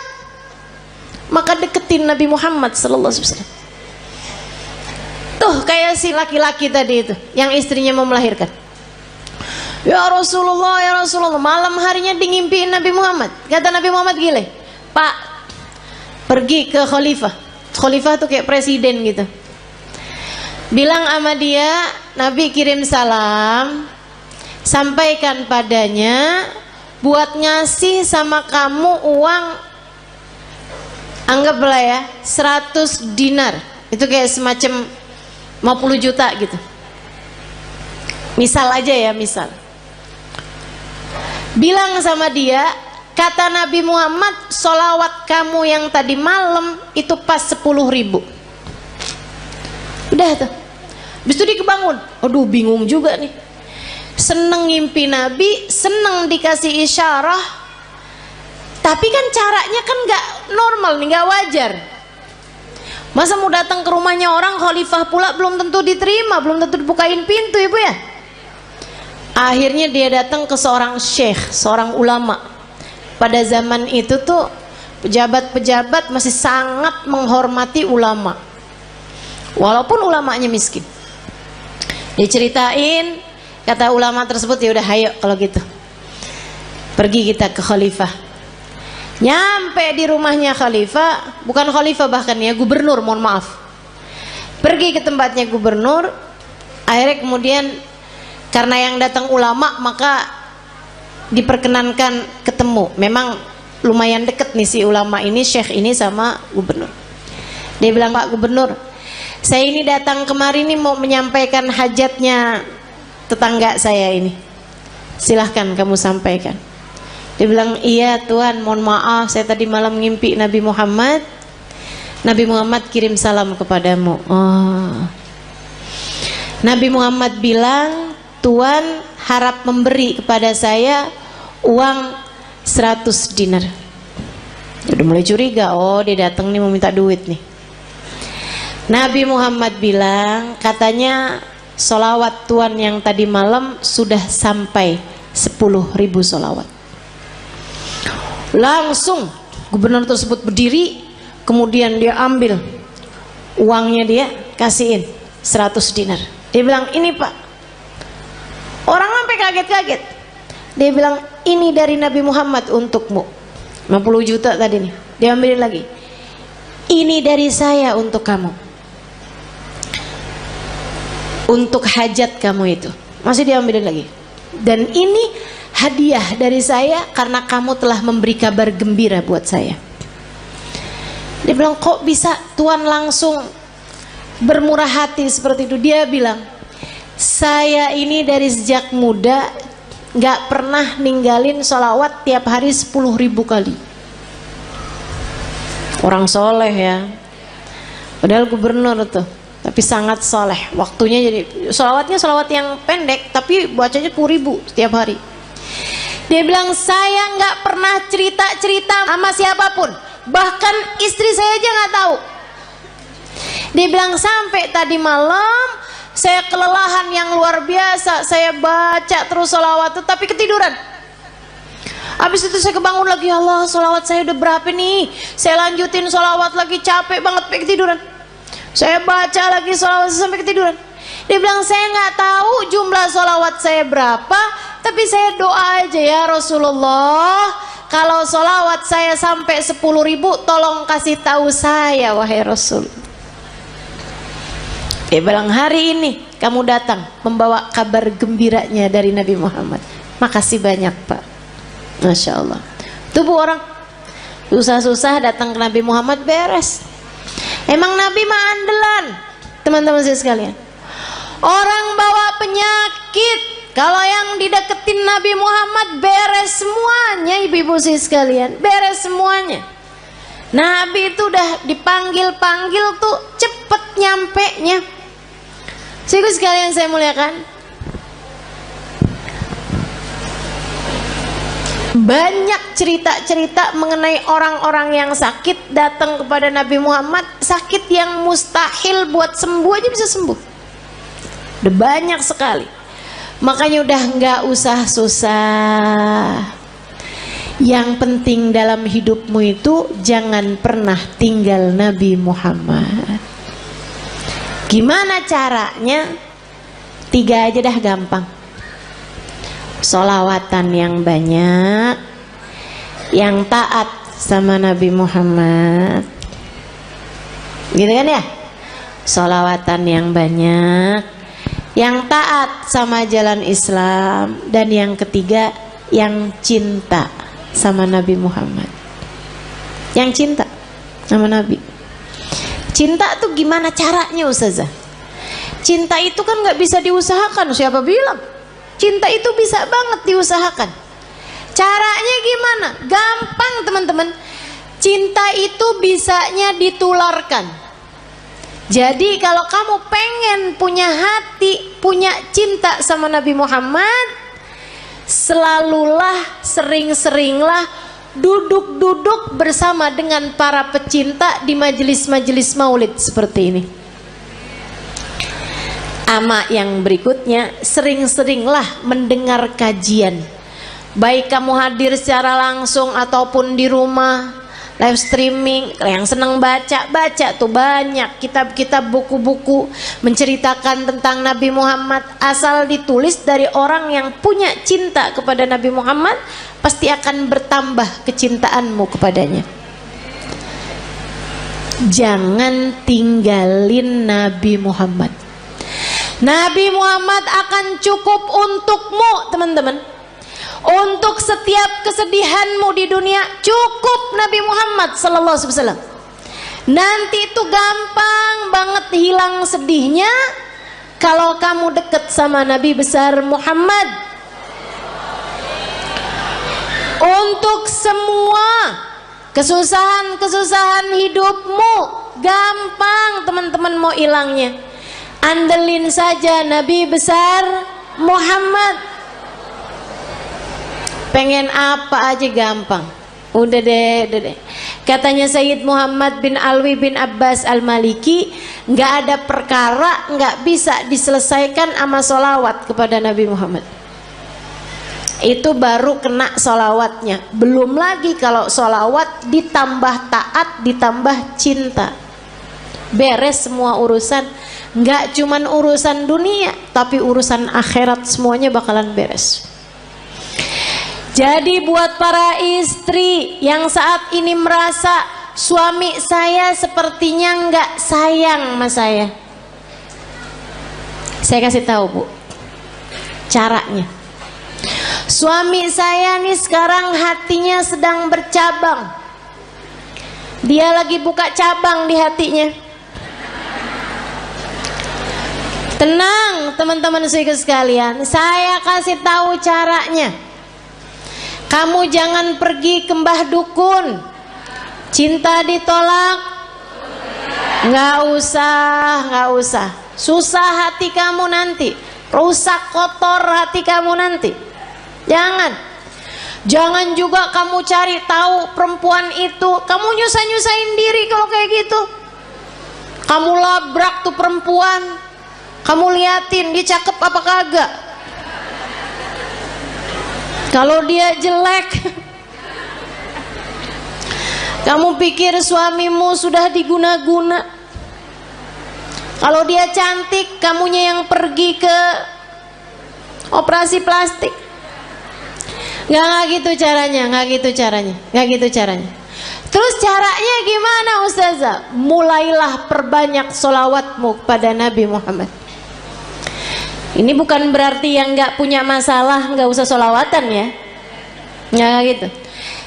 Maka deketin Nabi Muhammad sallallahu alaihi wasallam. Tuh kayak si laki-laki tadi itu yang istrinya mau melahirkan. Ya Rasulullah, malam harinya ngimpiin Nabi Muhammad. Kata Nabi Muhammad gile, Pak pergi ke khalifah. Khalifah tuh kayak presiden gitu. Bilang sama dia, Nabi kirim salam, sampaikan padanya buat ngasih sama kamu uang, anggaplah ya 100 dinar. Itu kayak semacam 50 juta gitu. Misal aja ya, misal. Bilang sama dia, kata Nabi Muhammad, sholawat kamu yang tadi malam itu pas 10.000. Udah tuh. Habis itu dia kebangun. Aduh, bingung juga nih. Seneng ngimpi Nabi, seneng dikasih isyarah. Tapi kan caranya kan gak normal nih, gak wajar. Masa mau datang ke rumahnya orang, khalifah pula, belum tentu diterima, belum tentu dibukain pintu, ibu ya. Akhirnya dia datang ke seorang syekh, seorang ulama. Pada zaman itu tuh pejabat-pejabat masih sangat menghormati ulama, walaupun ulamanya miskin. Diceritain, kata ulama tersebut, ya udah ayo kalau gitu pergi kita ke khalifah. Nyampe di rumahnya khalifah, bukan khalifah bahkan ya, gubernur, mohon maaf. Pergi ke tempatnya gubernur. Akhirnya kemudian karena yang datang ulama, maka diperkenankan ketemu. Memang lumayan deket nih si ulama ini, syekh ini sama gubernur. Dia bilang, Pak Gubernur, saya ini datang kemari nih mau menyampaikan hajatnya tetangga saya ini. Silahkan kamu sampaikan. Dia bilang, iya Tuhan, mohon maaf, saya tadi malam ngimpi Nabi Muhammad. Nabi Muhammad kirim salam kepadamu. Oh. Nabi Muhammad bilang, Tuhan harap memberi kepada saya uang 100 dinar. Udah mulai curiga, oh dia datang nih mau minta duit nih. Nabi Muhammad bilang, katanya sholawat Tuhan yang tadi malam sudah sampai 10.000 sholawat. Langsung gubernur tersebut berdiri, kemudian dia ambil uangnya, dia kasihin 100 dinar. Dia bilang, ini Pak. Orang sampai kaget-kaget. Dia bilang, ini dari Nabi Muhammad untukmu. 50 juta tadi nih, dia ambilin lagi. Ini dari saya untuk kamu, untuk hajat kamu itu. Masih diambilin lagi. Dan ini hadiah dari saya karena kamu telah memberi kabar gembira buat saya. Dia bilang, kok bisa Tuhan langsung bermurah hati seperti itu? Dia bilang, saya ini dari sejak muda gak pernah ninggalin sholawat tiap hari 10.000 kali. Orang soleh ya, padahal gubernur tuh, tapi sangat soleh. Waktunya jadi sholawatnya sholawat yang pendek, tapi bacanya 10.000 setiap hari. Dia bilang, saya nggak pernah cerita-cerita sama siapapun, bahkan istri saya aja nggak tahu. Dia bilang, sampai tadi malam saya kelelahan yang luar biasa, saya baca terus sholawat itu tapi ketiduran. Habis itu saya kebangun lagi, Allah, sholawat saya udah berapa nih? Saya lanjutin sholawat lagi, capek banget, sampai ketiduran. Saya baca lagi sholawat sampai ketiduran. Dia bilang, saya nggak tahu jumlah sholawat saya berapa, tapi saya doa aja, ya Rasulullah, kalau sholawat saya sampai 10.000, tolong kasih tahu saya, wahai Rasul. Dia bilang, hari ini kamu datang membawa kabar gembiranya dari Nabi Muhammad. Makasih banyak Pak. Masya Allah. Tuh bu, orang susah-susah datang ke Nabi Muhammad beres. Emang Nabi mah andelan, teman-teman saya sekalian. Orang bawa penyakit, kalau yang dideketin Nabi Muhammad beres semuanya, ibu-ibu saya sekalian, beres semuanya. Nabi itu udah dipanggil-panggil tuh cepet nyampe-nya. Ibu sekalian saya muliakan, banyak cerita-cerita mengenai orang-orang yang sakit datang kepada Nabi Muhammad, sakit yang mustahil buat sembuh aja bisa sembuh. Udah banyak sekali. Makanya udah nggak usah susah. Yang penting dalam hidupmu itu jangan pernah tinggal Nabi Muhammad. Gimana caranya? 3 aja dah, gampang. Sholawatan yang banyak, yang taat sama Nabi Muhammad, Gitu kan ya? Sholawatan yang banyak, yang taat sama jalan Islam, dan yang ketiga yang cinta sama Nabi Muhammad. Yang cinta sama Nabi. Cinta tuh gimana caranya Ustazah? Cinta itu kan gak bisa diusahakan. Siapa bilang? Cinta itu bisa banget diusahakan. Caranya gimana? Gampang teman-teman. Cinta itu bisanya ditularkan. Jadi kalau kamu pengen punya hati, punya cinta sama Nabi Muhammad, selalulah, sering-seringlah duduk-duduk bersama dengan para pecinta di majelis-majelis maulid seperti ini. Ama yang berikutnya, sering-seringlah mendengar kajian. Baik kamu hadir secara langsung ataupun di rumah, live streaming. Yang senang baca tuh banyak kitab-kitab, buku-buku menceritakan tentang Nabi Muhammad. Asal ditulis dari orang yang punya cinta kepada Nabi Muhammad, pasti akan bertambah kecintaanmu kepadanya. Jangan tinggalin Nabi Muhammad. Nabi Muhammad akan cukup untukmu teman-teman. Untuk setiap kesedihanmu di dunia cukup Nabi Muhammad sallallahu alaihi wasallam. Nanti itu gampang banget hilang sedihnya kalau kamu dekat sama Nabi besar Muhammad. Untuk semua kesusahan-kesusahan hidupmu gampang teman-teman mau hilangnya. Andelin saja Nabi besar Muhammad. Pengen apa aja gampang. Udah deh. Katanya Sayyid Muhammad bin Alwi bin Abbas Al-Maliki, nggak ada perkara nggak bisa diselesaikan sama sholawat kepada Nabi Muhammad. Itu baru kena sholawatnya. Belum lagi kalau sholawat ditambah taat, ditambah cinta. Beres semua urusan. Nggak cuman urusan dunia, tapi urusan akhirat semuanya bakalan beres. Jadi buat para istri yang saat ini merasa suami saya sepertinya nggak sayang sama saya kasih tahu Bu caranya. Suami saya nih sekarang hatinya sedang bercabang. Dia lagi buka cabang di hatinya. Tenang teman-teman sekalian, saya kasih tahu caranya. Kamu jangan pergi ke mbah dukun. Cinta ditolak, nggak usah. Susah hati kamu nanti, rusak kotor hati kamu nanti. Jangan juga kamu cari tahu perempuan itu. Kamu nyusahin diri kalau kayak gitu. Kamu labrak tuh perempuan, kamu liatin dia cakep apa kagak. Kalau dia jelek, kamu pikir suamimu sudah diguna-guna. Kalau dia cantik, kamunya yang pergi ke operasi plastik. Nggak gitu caranya. Terus caranya gimana Ustazah? Mulailah perbanyak sholawatmu pada Nabi Muhammad. Ini bukan berarti yang nggak punya masalah nggak usah sholawatan ya, nggak gitu.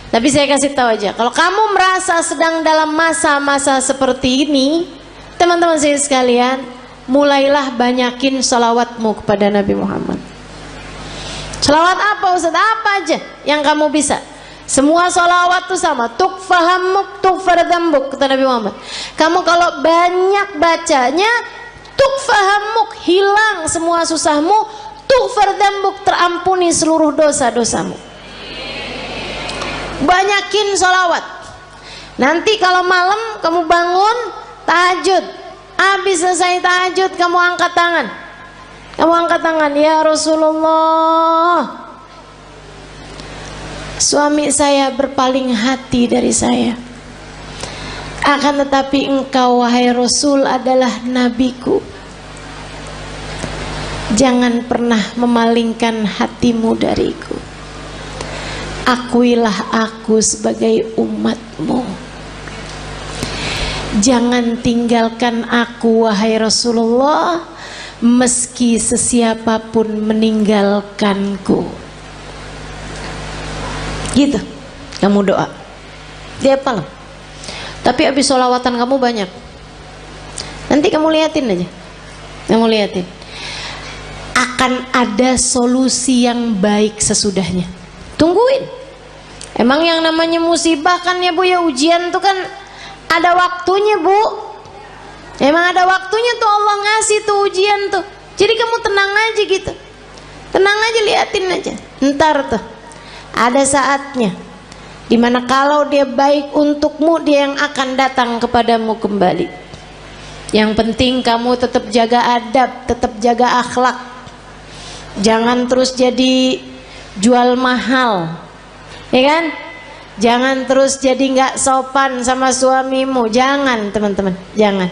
Tapi saya kasih tahu aja, kalau kamu merasa sedang dalam masa-masa seperti ini, teman-teman saya sekalian, mulailah banyakin sholawatmu kepada Nabi Muhammad. Sholawat apa Ustaz? Apa aja yang kamu bisa. Semua sholawat itu sama. Tukfahamuk tukfardambuk kata Nabi Muhammad. Kamu kalau banyak bacanya, tukfahamuk, hilang semua susahmu, tukfardambuk, terampuni seluruh dosa-dosamu. Banyakin sholawat. Nanti kalau malam kamu bangun tahajud, habis selesai tahajud kamu angkat tangan, ya Rasulullah, suami saya berpaling hati dari saya. Akan tetapi engkau wahai Rasul adalah nabiku. Jangan pernah memalingkan hatimu dariku. Akuilah aku sebagai umatmu. Jangan tinggalkan aku wahai Rasulullah, meski sesiapapun meninggalkanku. Gitu kamu doa. Dia apa loh? Tapi habis sholawatan kamu banyak. Nanti kamu liatin aja. Kamu liatin. Akan ada solusi yang baik sesudahnya. Tungguin. Emang yang namanya musibah kan ya Bu ya, ujian tuh kan ada waktunya Bu. Emang ada waktunya tuh Allah ngasih tuh ujian tuh. Jadi kamu tenang aja gitu. Tenang aja, liatin aja. Ntar tuh ada saatnya dimana kalau dia baik untukmu, dia yang akan datang kepadamu kembali. Yang penting kamu tetap jaga adab, tetap jaga akhlak. Jangan terus jadi jual mahal, ya kan? Jangan terus jadi nggak sopan sama suamimu. Jangan teman-teman, jangan.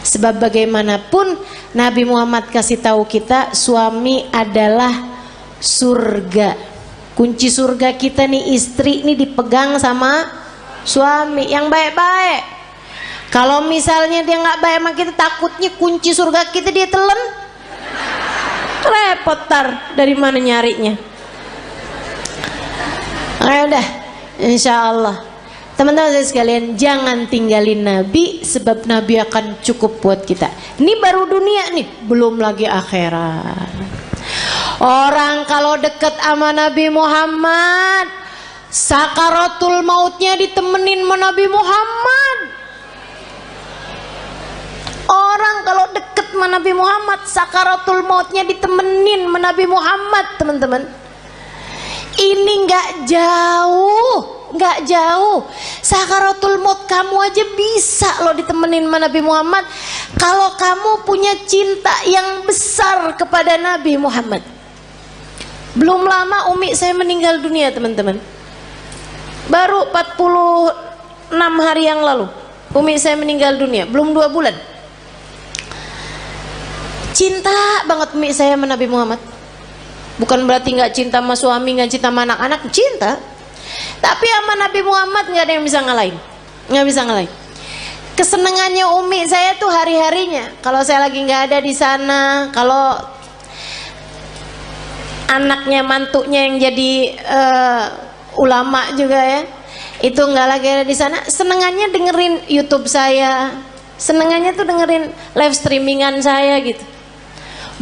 Sebab bagaimanapun Nabi Muhammad kasih tahu kita, suami adalah surga. Kunci surga kita nih, istri nih dipegang sama suami yang baik-baik. Kalau misalnya dia nggak baik sama kita, takutnya kunci surga kita dia telan, repot tar dari mana nyarinya. Ayo dah, insya Allah teman-teman saya sekalian, jangan tinggalin Nabi, sebab Nabi akan cukup buat kita. Ini baru dunia nih, belum lagi akhirat. Orang kalau deket sama Nabi Muhammad, sakaratul mautnya ditemenin sama Nabi Muhammad. Orang kalau deket sama Nabi Muhammad, sakaratul mautnya ditemenin sama Nabi Muhammad, teman-teman. Ini nggak jauh, nggak jauh. Sakaratul maut kamu aja bisa loh ditemenin sama Nabi Muhammad, kalau kamu punya cinta yang besar kepada Nabi Muhammad. Belum lama umi saya meninggal dunia teman-teman, baru 46 hari yang lalu umi saya meninggal dunia, belum 2 bulan. Cinta banget umi saya sama Nabi Muhammad. Bukan berarti nggak cinta sama suami, nggak cinta sama anak-anak, cinta. Tapi sama Nabi Muhammad nggak ada yang bisa ngalahin, nggak bisa ngalahin. Kesenangannya umi saya tuh hari-harinya, kalau saya lagi nggak ada di sana, kalau anaknya mantunya yang jadi ulama juga ya, itu nggak lagi ada di sana, senengannya dengerin YouTube saya, senengannya tuh dengerin live streamingan saya gitu,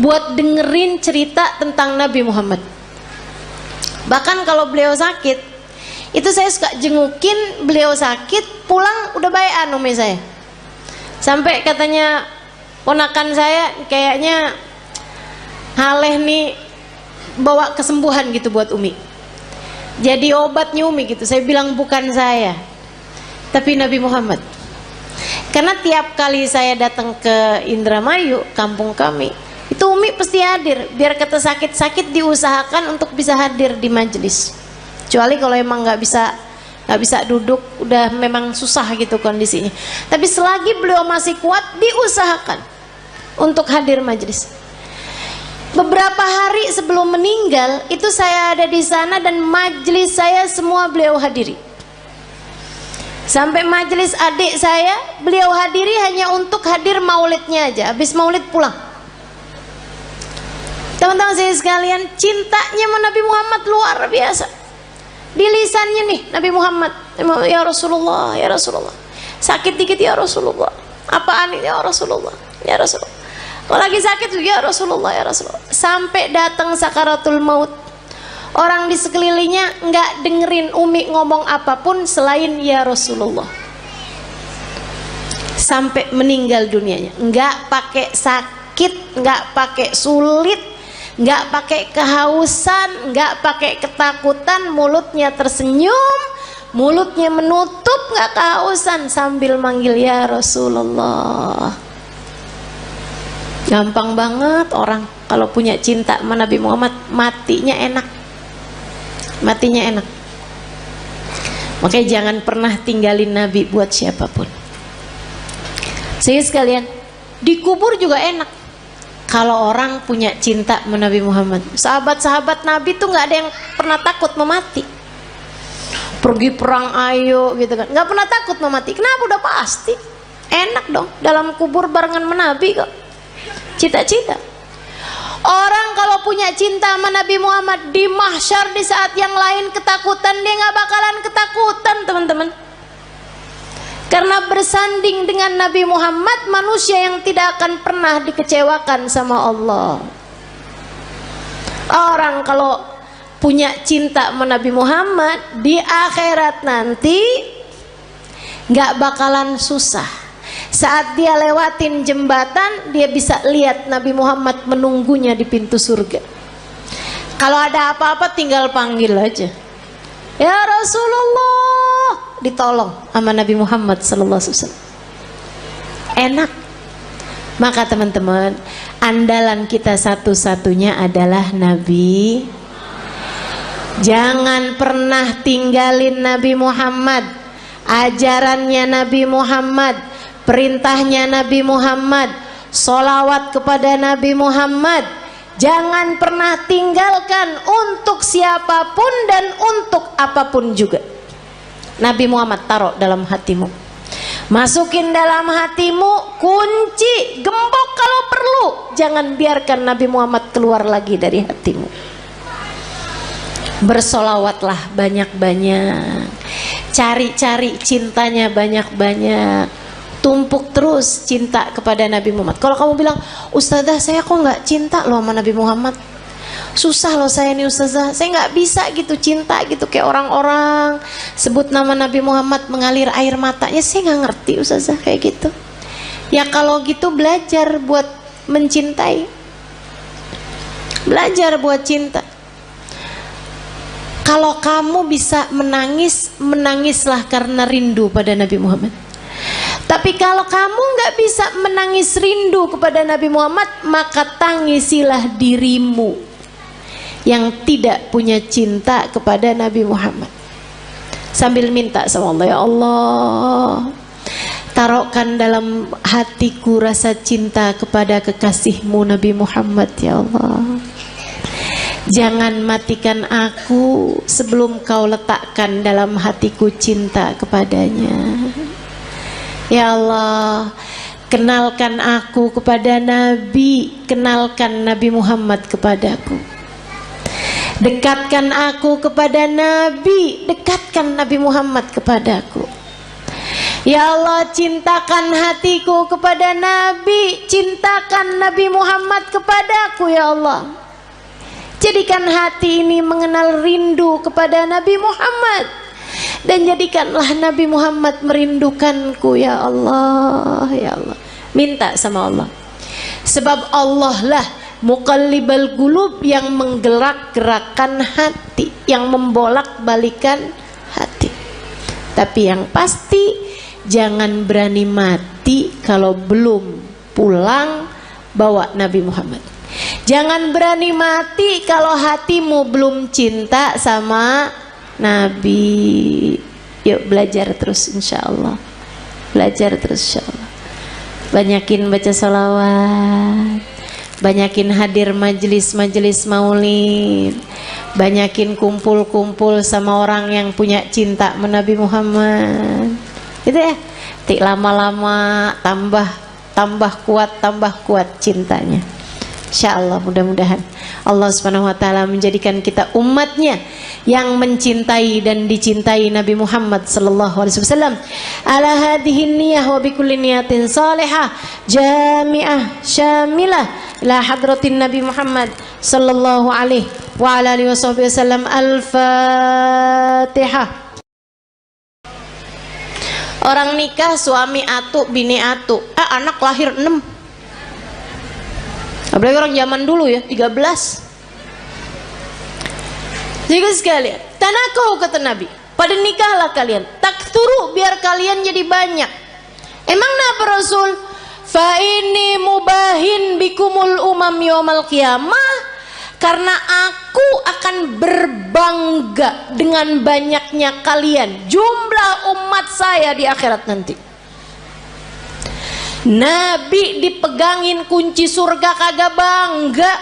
buat dengerin cerita tentang Nabi Muhammad. Bahkan kalau beliau sakit, itu saya suka jengukin beliau sakit, pulang udah baik umi saya. Sampai katanya ponakan saya, kayaknya Haleh nih bawa kesembuhan gitu buat umi, jadi obatnya umi gitu. Saya bilang bukan saya, tapi Nabi Muhammad. Karena tiap kali saya datang ke Indramayu, kampung kami, itu umi pasti hadir. Biar kata sakit-sakit diusahakan untuk bisa hadir di majelis. Kecuali kalau emang nggak bisa duduk, udah memang susah gitu kondisinya. Tapi selagi beliau masih kuat, diusahakan untuk hadir majelis. Beberapa hari sebelum meninggal itu saya ada di sana dan majelis saya semua beliau hadiri. Sampai majelis adik saya beliau hadiri hanya untuk hadir maulidnya aja. Habis maulid pulang. Teman-teman saya sekalian, cintanya sama Nabi Muhammad luar biasa. Di lisannya nih Nabi Muhammad, ya Rasulullah, ya Rasulullah. Sakit dikit ya Rasulullah. Apaan ini ya Rasulullah, ya Rasulullah. Kalau lagi sakit ya Rasulullah, ya Rasulullah. Sampai datang sakaratul maut, orang di sekelilingnya nggak dengerin umi ngomong apapun selain ya Rasulullah. Sampai meninggal dunianya, nggak pakai sakit, nggak pakai sulit, nggak pakai kehausan, nggak pakai ketakutan, mulutnya tersenyum, mulutnya menutup, nggak kehausan, sambil manggil ya Rasulullah. Gampang banget orang kalau punya cinta sama Nabi Muhammad, matinya enak, matinya enak. Makanya jangan pernah tinggalin Nabi buat siapapun. Saya sekalian, dikubur juga enak kalau orang punya cinta sama Nabi Muhammad. Sahabat-sahabat Nabi tuh nggak ada yang pernah takut mau mati. Pergi perang ayo gitu kan, nggak pernah takut mau mati. Kenapa? Udah pasti Enak dong dalam kubur barengan menabi kok. Cita-cita. Orang kalau punya cinta sama Nabi Muhammad di mahsyar di saat yang lain ketakutan, dia nggak bakalan ketakutan teman-teman. Karena bersanding dengan Nabi Muhammad, manusia yang tidak akan pernah dikecewakan sama Allah. Orang kalau punya cinta sama Nabi Muhammad di akhirat nanti nggak bakalan susah. Saat dia lewatin jembatan, dia bisa lihat Nabi Muhammad menunggunya di pintu surga. Kalau ada apa-apa tinggal panggil aja, ya Rasulullah, ditolong sama Nabi Muhammad sallallahu alaihi wasallam. Enak. Maka teman-teman, andalan kita satu-satunya adalah Nabi. Jangan pernah tinggalin Nabi Muhammad, ajarannya Nabi Muhammad, perintahnya Nabi Muhammad, sholawat kepada Nabi Muhammad. Jangan pernah tinggalkan untuk siapapun dan untuk apapun juga. Nabi Muhammad taruh dalam hatimu, masukin dalam hatimu, kunci, gembok kalau perlu. Jangan biarkan Nabi Muhammad keluar lagi dari hatimu. Bersolawatlah banyak-banyak, cari-cari cintanya banyak-banyak. Tumpuk terus cinta kepada Nabi Muhammad. Kalau kamu bilang, Ustazah saya kok nggak cinta loh sama Nabi Muhammad, susah loh saya nih Ustazah, saya nggak bisa gitu cinta gitu kayak orang-orang sebut nama Nabi Muhammad mengalir air matanya, saya nggak ngerti Ustazah kayak gitu. Ya kalau gitu belajar buat mencintai, belajar buat cinta. Kalau kamu bisa menangis, menangislah karena rindu pada Nabi Muhammad. Tapi kalau kamu nggak bisa menangis rindu kepada Nabi Muhammad, maka tangisilah dirimu yang tidak punya cinta kepada Nabi Muhammad. Sambil minta sama Allah, ya Allah, taruhkan dalam hatiku rasa cinta kepada kekasihmu Nabi Muhammad, ya Allah. Jangan matikan aku sebelum kau letakkan dalam hatiku cinta kepadanya. Ya Allah, kenalkan aku kepada Nabi, kenalkan Nabi Muhammad kepadaku. Dekatkan aku kepada Nabi, dekatkan Nabi Muhammad kepadaku. Ya Allah, cintakan hatiku kepada Nabi, cintakan Nabi Muhammad kepadaku, ya Allah. Jadikan hati ini mengenal rindu kepada Nabi Muhammad, dan jadikanlah Nabi Muhammad merindukanku, ya Allah, ya Allah. Minta sama Allah, sebab Allah lah muqallibal qulub, yang menggerak-gerakkan hati, yang membolak-balikan hati. Tapi yang pasti jangan berani mati kalau belum pulang bawa Nabi Muhammad. Jangan berani mati kalau hatimu belum cinta sama Nabi. Yuk belajar terus insyaallah. Belajar terus insyaallah. Banyakin baca salawat, banyakin hadir majelis-majelis maulid, banyakin kumpul-kumpul sama orang yang punya cinta sama Nabi Muhammad. Gitu ya. Tik lama-lama tambah kuat cintanya. Insyaallah, mudah-mudahan Allah Subhanahu wa taala menjadikan kita umatnya yang mencintai dan dicintai Nabi Muhammad sallallahu alaihi wasallam. Ala hadhihi niyyah wa bikulli niyatin salihah jami'ah syamilah ila hadratin Nabi Muhammad sallallahu alaihi wa ala alihi wasallam. Al-Fatihah. Orang nikah suami atu, bini atu, anak lahir 6. Apalagi orang zaman dulu ya, 13. Jadi sekalian, tanakau kata Nabi, pada nikahlah kalian, takturu, biar kalian jadi banyak. Emang apa Rasul? Fa ini mubahin bikumul umam yaumal qiyamah, karena aku akan berbangga dengan banyaknya kalian, jumlah umat saya di akhirat nanti. Nabi dipegangin kunci surga kagak bangga.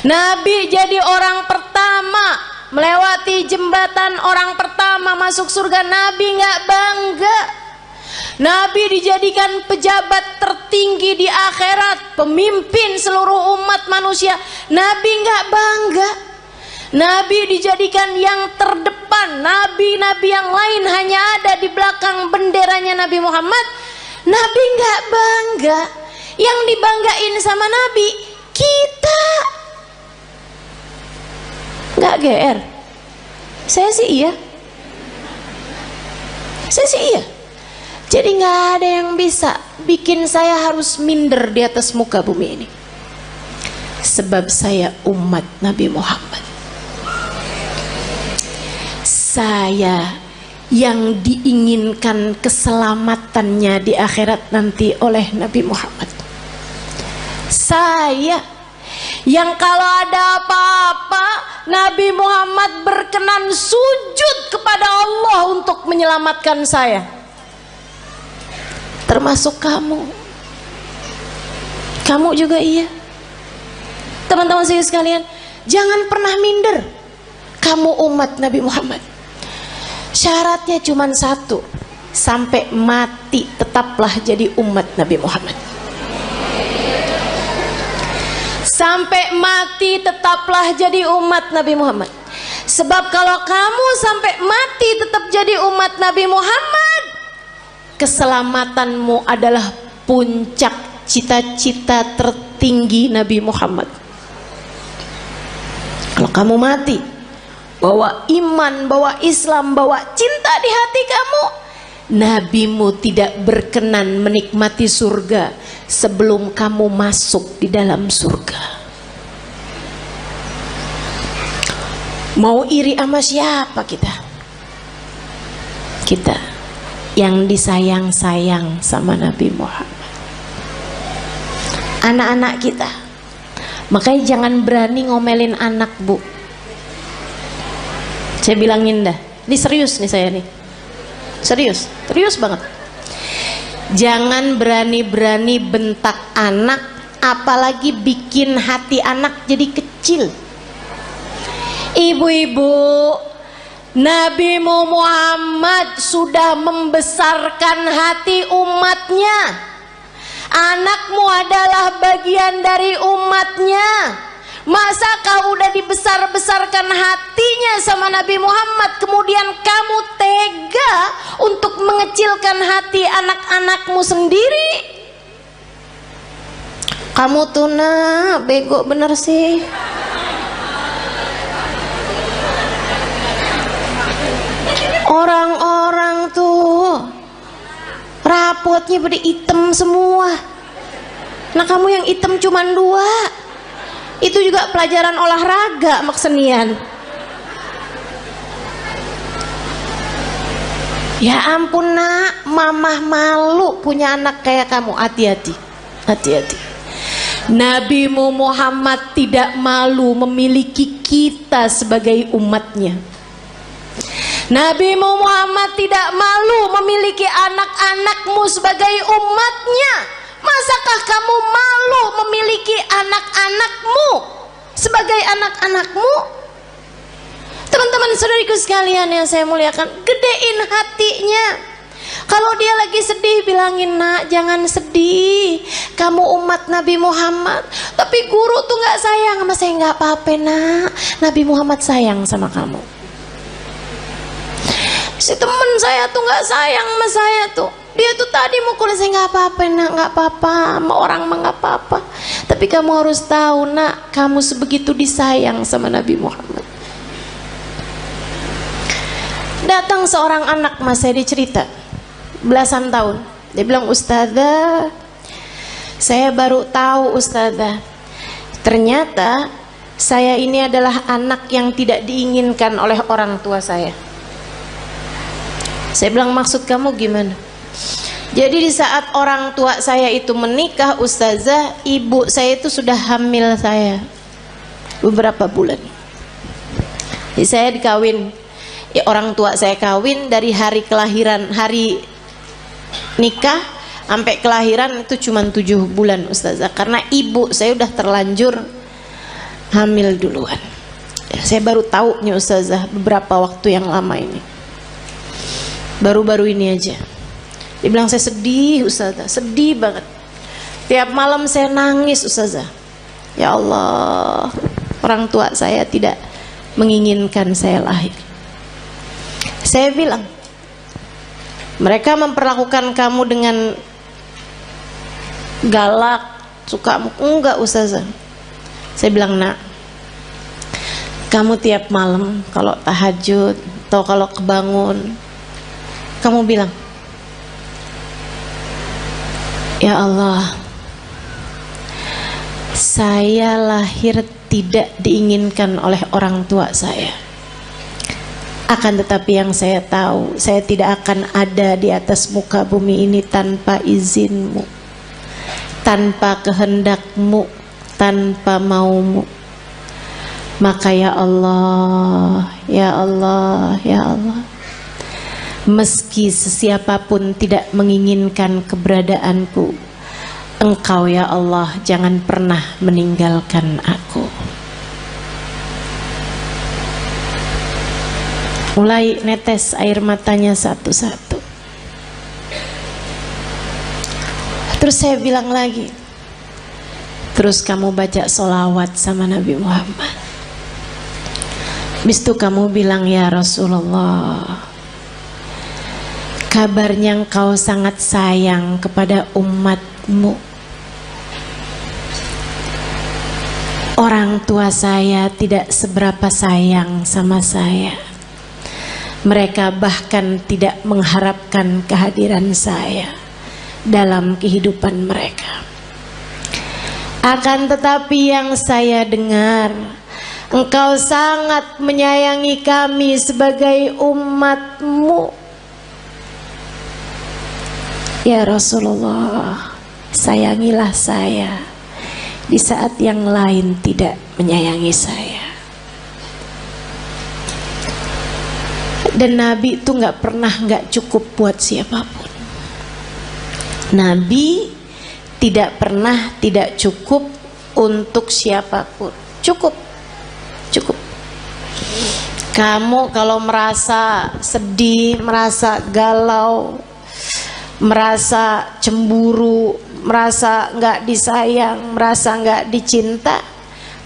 Nabi jadi orang pertama melewati jembatan, orang pertama masuk surga, Nabi nggak bangga. Nabi dijadikan pejabat tertinggi di akhirat, pemimpin seluruh umat manusia. Nabi nggak bangga. Nabi dijadikan yang terdepan. Nabi-nabi yang lain hanya ada di belakang benderanya Nabi Muhammad. Nabi nggak bangga. Yang dibanggain sama Nabi kita. Nggak GR. Saya sih iya. Saya sih iya. Jadi nggak ada yang bisa bikin saya harus minder di atas muka bumi ini. Sebab saya umat Nabi Muhammad. Saya yang diinginkan keselamatannya di akhirat nanti oleh Nabi Muhammad. Saya yang kalau ada apa-apa Nabi Muhammad berkenan sujud kepada Allah untuk menyelamatkan saya. Termasuk kamu. Kamu juga iya. Teman-teman saya sekalian, jangan pernah minder. Kamu umat Nabi Muhammad. Syaratnya cuma satu, sampai mati tetaplah jadi umat Nabi Muhammad. Sampai mati tetaplah jadi umat Nabi Muhammad. Sebab kalau kamu sampai mati tetap jadi umat Nabi Muhammad, keselamatanmu adalah puncak cita-cita tertinggi Nabi Muhammad. Kalau kamu mati bawa iman, bawa Islam, bawa cinta di hati kamu, nabimu tidak berkenan menikmati surga sebelum kamu masuk di dalam surga. Mau iri sama siapa kita? Kita yang disayang-sayang sama Nabi Muhammad. Anak-anak kita, makanya jangan berani ngomelin anak, Bu. Saya bilangin dah, ini serius nih saya nih, serius banget. Jangan berani-berani bentak anak, apalagi bikin hati anak jadi kecil. Ibu-ibu, Nabi Muhammad sudah membesarkan hati umatnya. Anakmu adalah bagian dari umatnya. Masa kau udah dibesar-besarkan hatinya sama Nabi Muhammad, kemudian kamu tega untuk mengecilkan hati anak-anakmu sendiri? Kamu tuh bego bener sih. Orang-orang tuh rapotnya pada hitam semua. Nah kamu yang hitam cuman 2. Itu juga pelajaran olahraga maksenian. Ya ampun nak, mamah malu punya anak kayak kamu. Hati-hati, hati-hati. Nabi Muhammad tidak malu memiliki kita sebagai umatnya. Nabi Muhammad tidak malu memiliki anak-anakmu sebagai umatnya. Masakah kamu malu memiliki anak-anakmu sebagai anak-anakmu? Teman-teman saudariku sekalian yang saya muliakan, gedein hatinya. Kalau dia lagi sedih, bilangin, nak jangan sedih, kamu umat Nabi Muhammad. Tapi guru tuh gak sayang sama saya. Gak apa-apa nak, Nabi Muhammad sayang sama kamu. Si temen saya tuh gak sayang sama saya tuh, dia tuh tadi mukul saya. Nggak apa-apa nak, nggak apa-apa, sama orang mah nggak apa-apa. Tapi kamu harus tahu nak, kamu sebegitu disayang sama Nabi Muhammad. Datang seorang anak mas saya, dicerita belasan tahun. Dia bilang, ustazah, saya baru tahu ustazah, ternyata saya ini adalah anak yang tidak diinginkan oleh orang tua saya. Saya bilang, maksud kamu gimana? Jadi di saat orang tua saya itu menikah, ustazah, ibu saya itu sudah hamil saya beberapa bulan. Jadi saya dikawin, ya orang tua saya kawin dari hari kelahiran, hari nikah sampai kelahiran itu cuma 7 bulan ustazah, karena ibu saya udah terlanjur hamil duluan. Ya, saya baru tahu nih ustazah beberapa waktu yang lama ini, baru-baru ini aja. Dia bilang, saya sedih Ustazah, sedih banget. Tiap malam saya nangis Ustazah. Ya Allah, orang tua saya tidak menginginkan saya lahir. Saya bilang, mereka memperlakukan kamu dengan galak, suka? Enggak Ustazah. Saya bilang, nak, kamu tiap malam kalau tahajud atau kalau kebangun, kamu bilang, ya Allah, saya lahir tidak diinginkan oleh orang tua saya. Akan tetapi yang saya tahu, saya tidak akan ada di atas muka bumi ini tanpa izinmu, tanpa kehendakmu, tanpa maumu. Maka ya Allah, ya Allah, ya Allah, meski sesiapapun tidak menginginkan keberadaanku, Engkau ya Allah jangan pernah meninggalkan aku. Mulai netes air matanya satu-satu. Terus saya bilang lagi, terus kamu baca sholawat sama Nabi Muhammad. Habis itu kamu bilang, ya Rasulullah, kabarnya engkau sangat sayang kepada umatmu. Orang tua saya tidak seberapa sayang sama saya. Mereka bahkan tidak mengharapkan kehadiran saya dalam kehidupan mereka. Akan tetapi yang saya dengar, engkau sangat menyayangi kami sebagai umatmu. Ya Rasulullah, sayangilah saya di saat yang lain tidak menyayangi saya. Dan Nabi itu nggak pernah nggak cukup buat siapapun. Nabi tidak pernah tidak cukup untuk siapapun. Cukup, cukup. Kamu kalau merasa sedih, merasa galau, merasa cemburu, merasa nggak disayang, merasa nggak dicinta,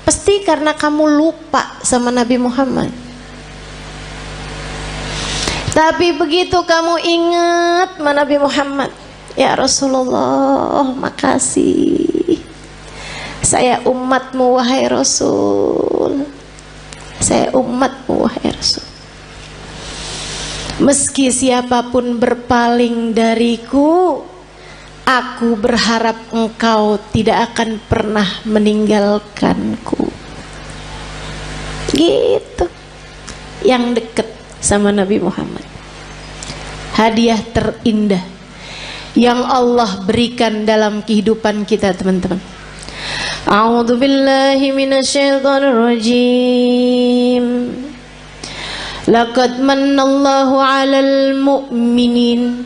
pasti karena kamu lupa sama Nabi Muhammad. Tapi begitu kamu ingat sama Nabi Muhammad, ya Rasulullah, makasih, saya umatmu wahai Rasul, saya umatmu wahai Rasul. Meski siapapun berpaling dariku, aku berharap engkau tidak akan pernah meninggalkanku. Gitu. Yang dekat sama Nabi Muhammad. Hadiah terindah yang Allah berikan dalam kehidupan kita, teman-teman. A'udzu billahi minasyaitonir rajim. Laqad mannallahu 'alal mu'minin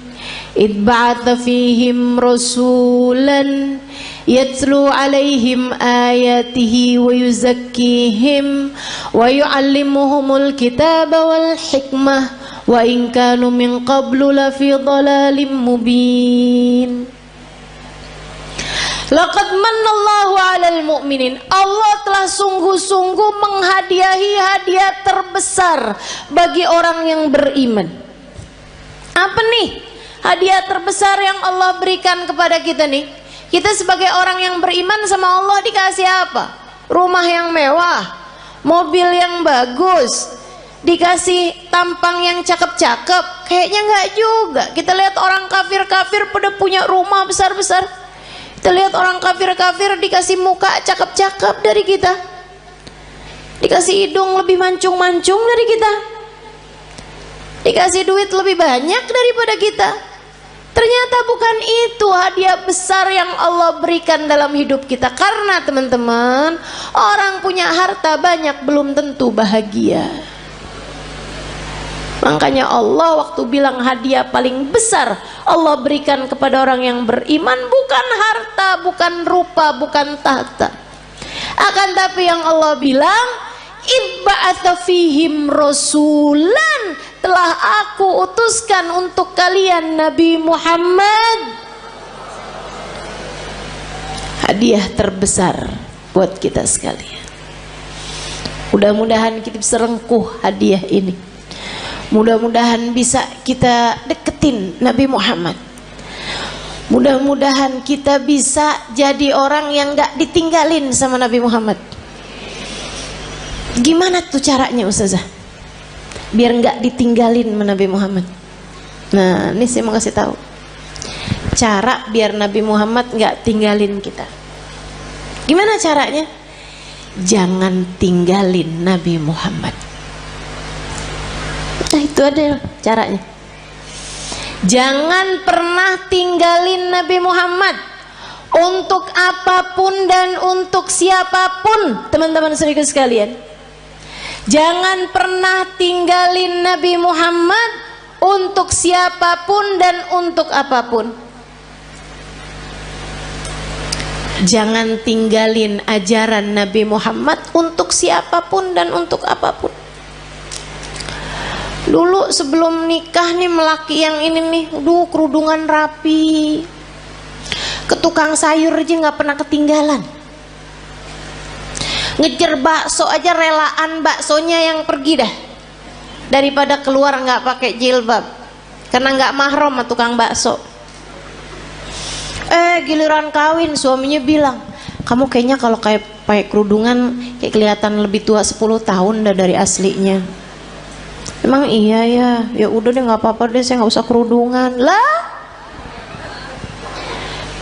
id ba'atha fihim rasulan yatlu 'alaihim ayatihi wa yuzakkihim wa yu'allimuhumul kitaba wal hikmah wa in kanu min qablu lafi dhalalim mubin. Laqad mannallahu 'alal mu'minin. Allah telah sungguh-sungguh menghadiahi hadiah terbesar bagi orang yang beriman. Apa nih hadiah terbesar yang Allah berikan kepada kita nih? Kita sebagai orang yang beriman sama Allah dikasih apa? Rumah yang mewah, mobil yang bagus, dikasih tampang yang cakep-cakep. Kayaknya enggak juga. Kita lihat orang kafir-kafir pada punya rumah besar-besar. Kita lihat orang kafir-kafir dikasih muka cakep-cakep dari kita, dikasih hidung lebih mancung-mancung dari kita, dikasih duit lebih banyak daripada kita. Ternyata bukan itu hadiah besar yang Allah berikan dalam hidup kita. Karena teman-teman, orang punya harta banyak belum tentu bahagia. Makanya Allah waktu bilang hadiah paling besar Allah berikan kepada orang yang beriman bukan harta, bukan rupa, bukan tahta. Akan tapi yang Allah bilang, Ibba'atha fihim rasulan, telah aku utuskan untuk kalian Nabi Muhammad. Hadiah terbesar buat kita sekalian. Mudah-mudahan kita bisa rengkuh hadiah ini. Mudah-mudahan bisa kita deketin Nabi Muhammad. Mudah-mudahan kita bisa jadi orang yang gak ditinggalin sama Nabi Muhammad. Gimana tuh caranya Ustazah? Biar gak ditinggalin sama Nabi Muhammad. Nah, ini saya mau kasih tahu cara biar Nabi Muhammad gak tinggalin kita. Gimana caranya? Jangan tinggalin Nabi Muhammad. Nah, itu ada caranya. Jangan pernah tinggalin Nabi Muhammad, untuk apapun dan untuk siapapun. Teman-teman saudaraku sekalian, jangan pernah tinggalin Nabi Muhammad untuk siapapun dan untuk apapun. Jangan tinggalin ajaran Nabi Muhammad untuk siapapun dan untuk apapun. Dulu sebelum nikah nih, melaki yang ini nih, kerudungan rapi, ke tukang sayur aja nggak pernah ketinggalan. Ngejar bakso aja relaan baksonya yang pergi dah, daripada keluar nggak pakai jilbab, karena nggak mahram sama tukang bakso. Giliran kawin suaminya bilang, kamu kayaknya kalau kayak pakai kerudungan kayak kelihatan lebih tua 10 tahun dah dari aslinya. Emang iya ya? Ya udah deh, nggak apa-apa deh, saya nggak usah kerudungan lah.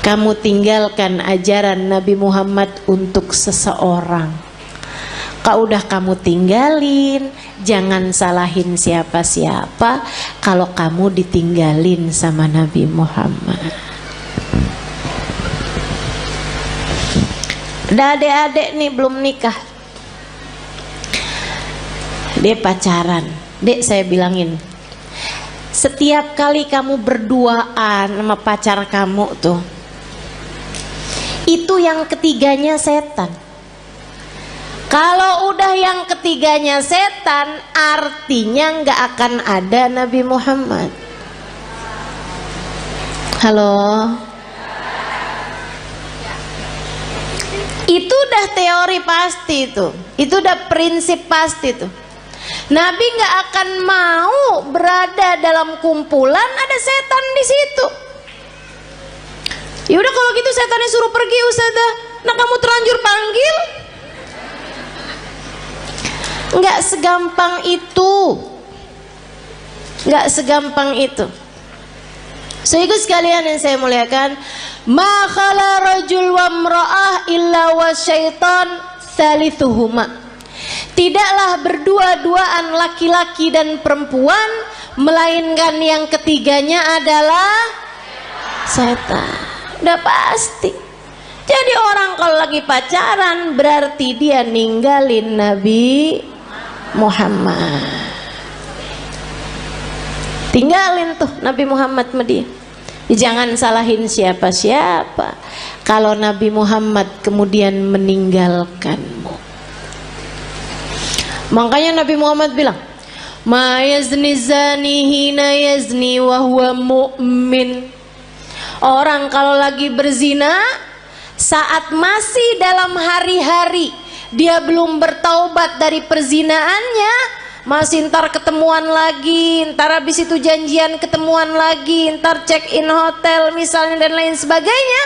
Kamu tinggalkan ajaran Nabi Muhammad untuk seseorang, kalau udah kamu tinggalin, jangan salahin siapa-siapa kalau kamu ditinggalin sama Nabi Muhammad. Ada adik-adik nih belum nikah, dia pacaran. Dek, saya bilangin, setiap kali kamu berduaan sama pacar kamu tuh, itu yang ketiganya setan. Kalau udah yang ketiganya setan, artinya nggak akan ada Nabi Muhammad. Halo? Itu udah teori pasti tuh. Itu udah prinsip pasti tuh. Nabi nggak akan mau berada dalam kumpulan ada setan di situ. Ya udah kalau gitu setannya suruh pergi Ustazah. Nah, kamu terlanjur panggil. Nggak segampang itu. Nggak segampang itu. Sehingga sekalian yang saya muliakan, ma khala rajul wa imra'ah illa wa syaitan thalithuhuma. Tidaklah berdua-duaan laki-laki dan perempuan, melainkan yang ketiganya adalah setan. Udah pasti. Jadi orang kalau lagi pacaran berarti dia ninggalin Nabi Muhammad. Tinggalin tuh Nabi Muhammad sama dia. Jangan salahin siapa-siapa kalau Nabi Muhammad kemudian meninggalkanmu. Makanya Nabi Muhammad bilang, ma yazni zani hina yazni wa huwa mu'min. Orang kalau lagi berzina saat masih dalam hari-hari dia belum bertaubat dari perzinaannya, masih ntar ketemuan lagi, ntar habis itu janjian ketemuan lagi, ntar check in hotel misalnya dan lain sebagainya.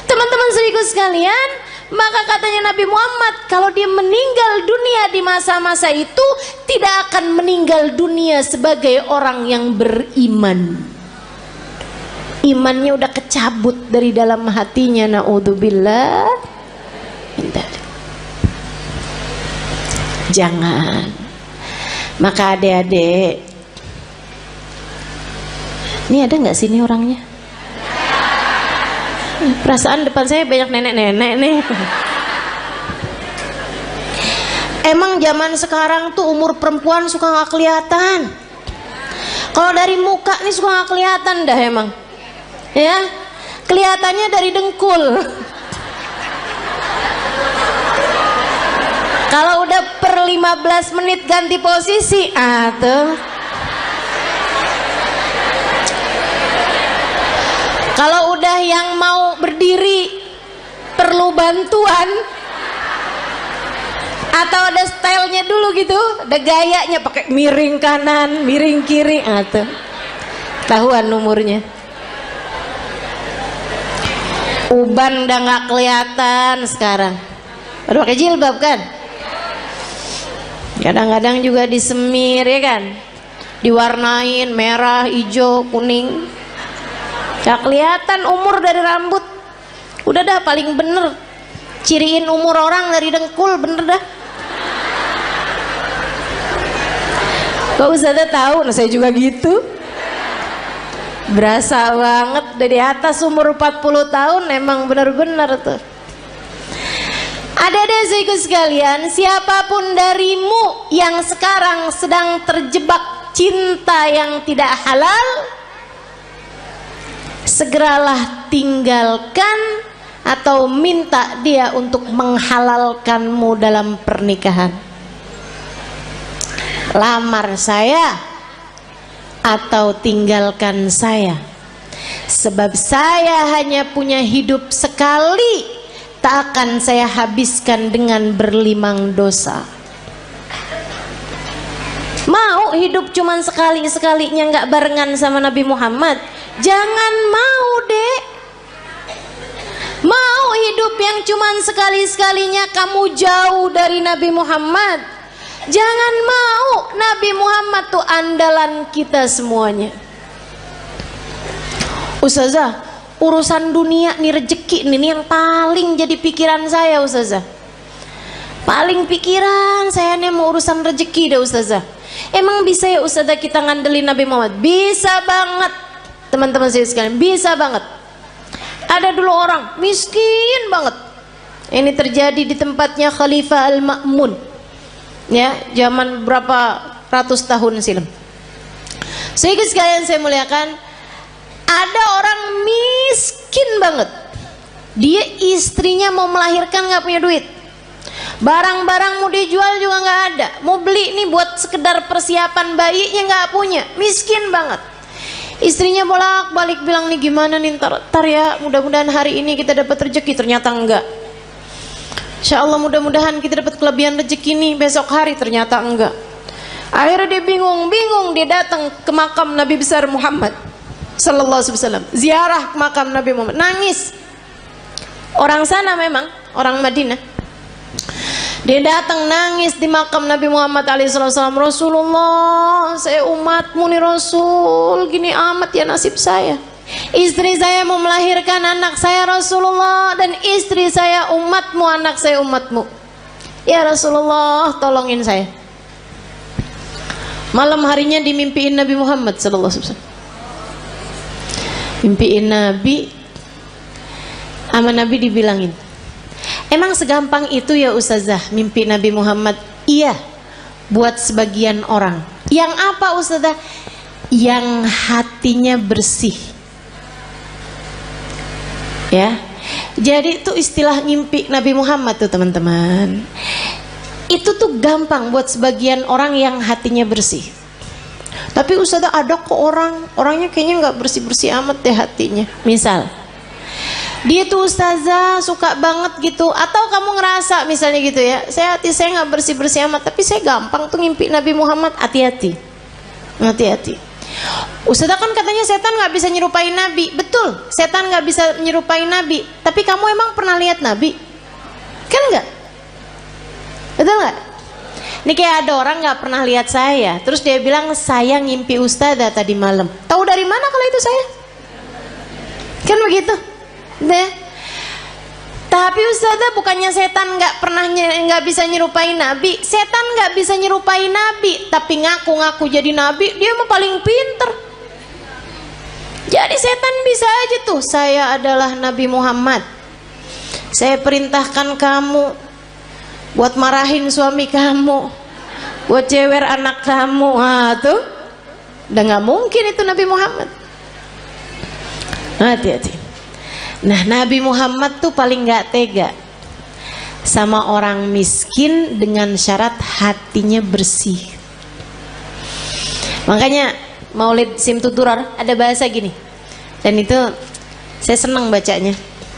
Teman-teman saudaraku sekalian, maka katanya Nabi Muhammad, kalau dia meninggal dunia di masa-masa itu, tidak akan meninggal dunia sebagai orang yang beriman. Imannya udah kecabut dari dalam hatinya, naudzubillah. Jangan. Maka adik-adik, ini ada nggak sini orangnya? Perasaan depan saya banyak nenek-nenek nih. Emang zaman sekarang tuh umur perempuan suka nggak kelihatan. Kalau dari muka nih suka nggak kelihatan dah emang. Ya, kelihatannya dari dengkul. Kalau udah 15 menit ganti posisi. Tuh. Kalau udah yang mau berdiri perlu bantuan atau ada stylenya dulu gitu, ada gayanya pakai miring kanan, miring kiri, tuh. Tahuan umurnya. Uban udah nggak kelihatan sekarang. Baru pakai jilbab kan? Kadang-kadang juga disemir ya kan? Diwarnain merah, hijau, kuning. Gak kelihatan umur dari rambut. Udah dah paling bener ciriin umur orang dari dengkul, bener dah. Kok Ustazah tahu? Nah saya juga gitu. Berasa banget dari atas umur 40 tahun emang bener-bener tuh. Adik-adik sekalian, siapapun darimu yang sekarang sedang terjebak cinta yang tidak halal, segeralah tinggalkan atau minta dia untuk menghalalkanmu dalam pernikahan. Lamar saya atau tinggalkan saya, sebab saya hanya punya hidup sekali, tak akan saya habiskan dengan berlimang dosa. Mau hidup cuman sekali-sekalinya nggak barengan sama Nabi Muhammad? Jangan mau, Dek. Mau hidup yang cuman sekali-sekalinya kamu jauh dari Nabi Muhammad? Jangan mau. Nabi Muhammad tuh andalan kita semuanya. Ustazah, urusan dunia nih, rezeki nih yang paling jadi pikiran saya, Ustazah. Paling pikiran saya nih mau urusan rezeki deh, Ustazah. Emang bisa ya Ustazah kita ngandelin Nabi Muhammad? Bisa banget. Teman-teman saya sekalian, bisa banget. Ada dulu orang miskin banget. Ini terjadi di tempatnya Khalifah Al-Ma'mun. Ya, zaman berapa ratus tahun silam. Sehingga sekalian saya muliakan, ada orang miskin banget. Dia istrinya mau melahirkan nggak punya duit. Barang-barang mau dijual juga nggak ada. Mau beli nih buat sekedar persiapan bayinya nggak punya. Miskin banget. Istrinya bolak-balik bilang nih gimana nih ntar ya, mudah-mudahan hari ini kita dapat rezeki. Ternyata enggak. Insya Allah mudah-mudahan kita dapat kelebihan rezeki nih besok hari. Ternyata enggak. Akhirnya dia bingung, dia datang ke makam Nabi besar Muhammad Sallallahu Alaihi Wasallam, ziarah ke makam Nabi Muhammad, nangis. Orang sana memang, orang Madinah. Dia datang nangis di makam Nabi Muhammad SAW. Rasulullah, saya umatmu nih Rasul, gini amat ya nasib saya. Istri saya mau melahirkan anak saya Rasulullah, dan istri saya umatmu, anak saya umatmu. Ya Rasulullah, tolongin saya. Malam harinya dimimpiin Nabi Muhammad SAW. Mimpiin Nabi, sama Nabi dibilangin, emang segampang itu ya Ustazah mimpi Nabi Muhammad? Iya, buat sebagian orang. Yang apa Ustazah? Yang hatinya bersih. Ya, jadi itu istilah mimpi Nabi Muhammad tuh teman-teman. Itu tuh gampang buat sebagian orang yang hatinya bersih. Tapi Ustazah ada kok orangnya kayaknya nggak bersih-bersih amat deh hatinya. Misal dia tuh Ustazah suka banget gitu, atau kamu ngerasa misalnya gitu ya, hati saya nggak bersih-bersih amat, tapi saya gampang tuh ngimpi Nabi Muhammad. Hati-hati. Ustazah kan katanya setan nggak bisa nyerupai Nabi. Betul, setan nggak bisa nyerupai Nabi. Tapi kamu emang pernah lihat Nabi? Kan nggak? Betul nggak? Ini kayak ada orang nggak pernah lihat saya, terus dia bilang saya ngimpi Ustazah tadi malam. Tahu dari mana kalau itu saya? Kan begitu. Deh. Tapi Ustazah bukannya setan nggak bisa nyerupai Nabi. Setan nggak bisa nyerupai Nabi, tapi ngaku-ngaku jadi Nabi, dia mah paling pinter. Jadi setan bisa aja tuh, saya adalah Nabi Muhammad, saya perintahkan kamu buat marahin suami kamu, buat cewer anak kamu. Tuh udah nggak mungkin itu Nabi Muhammad. Hati-hati. Nah, Nabi Muhammad tuh paling nggak tega. sama orang miskin dengan syarat hatinya bersih. Makanya Maulid Simtuturar ada bahasa gini, dan itu saya senang bacanya.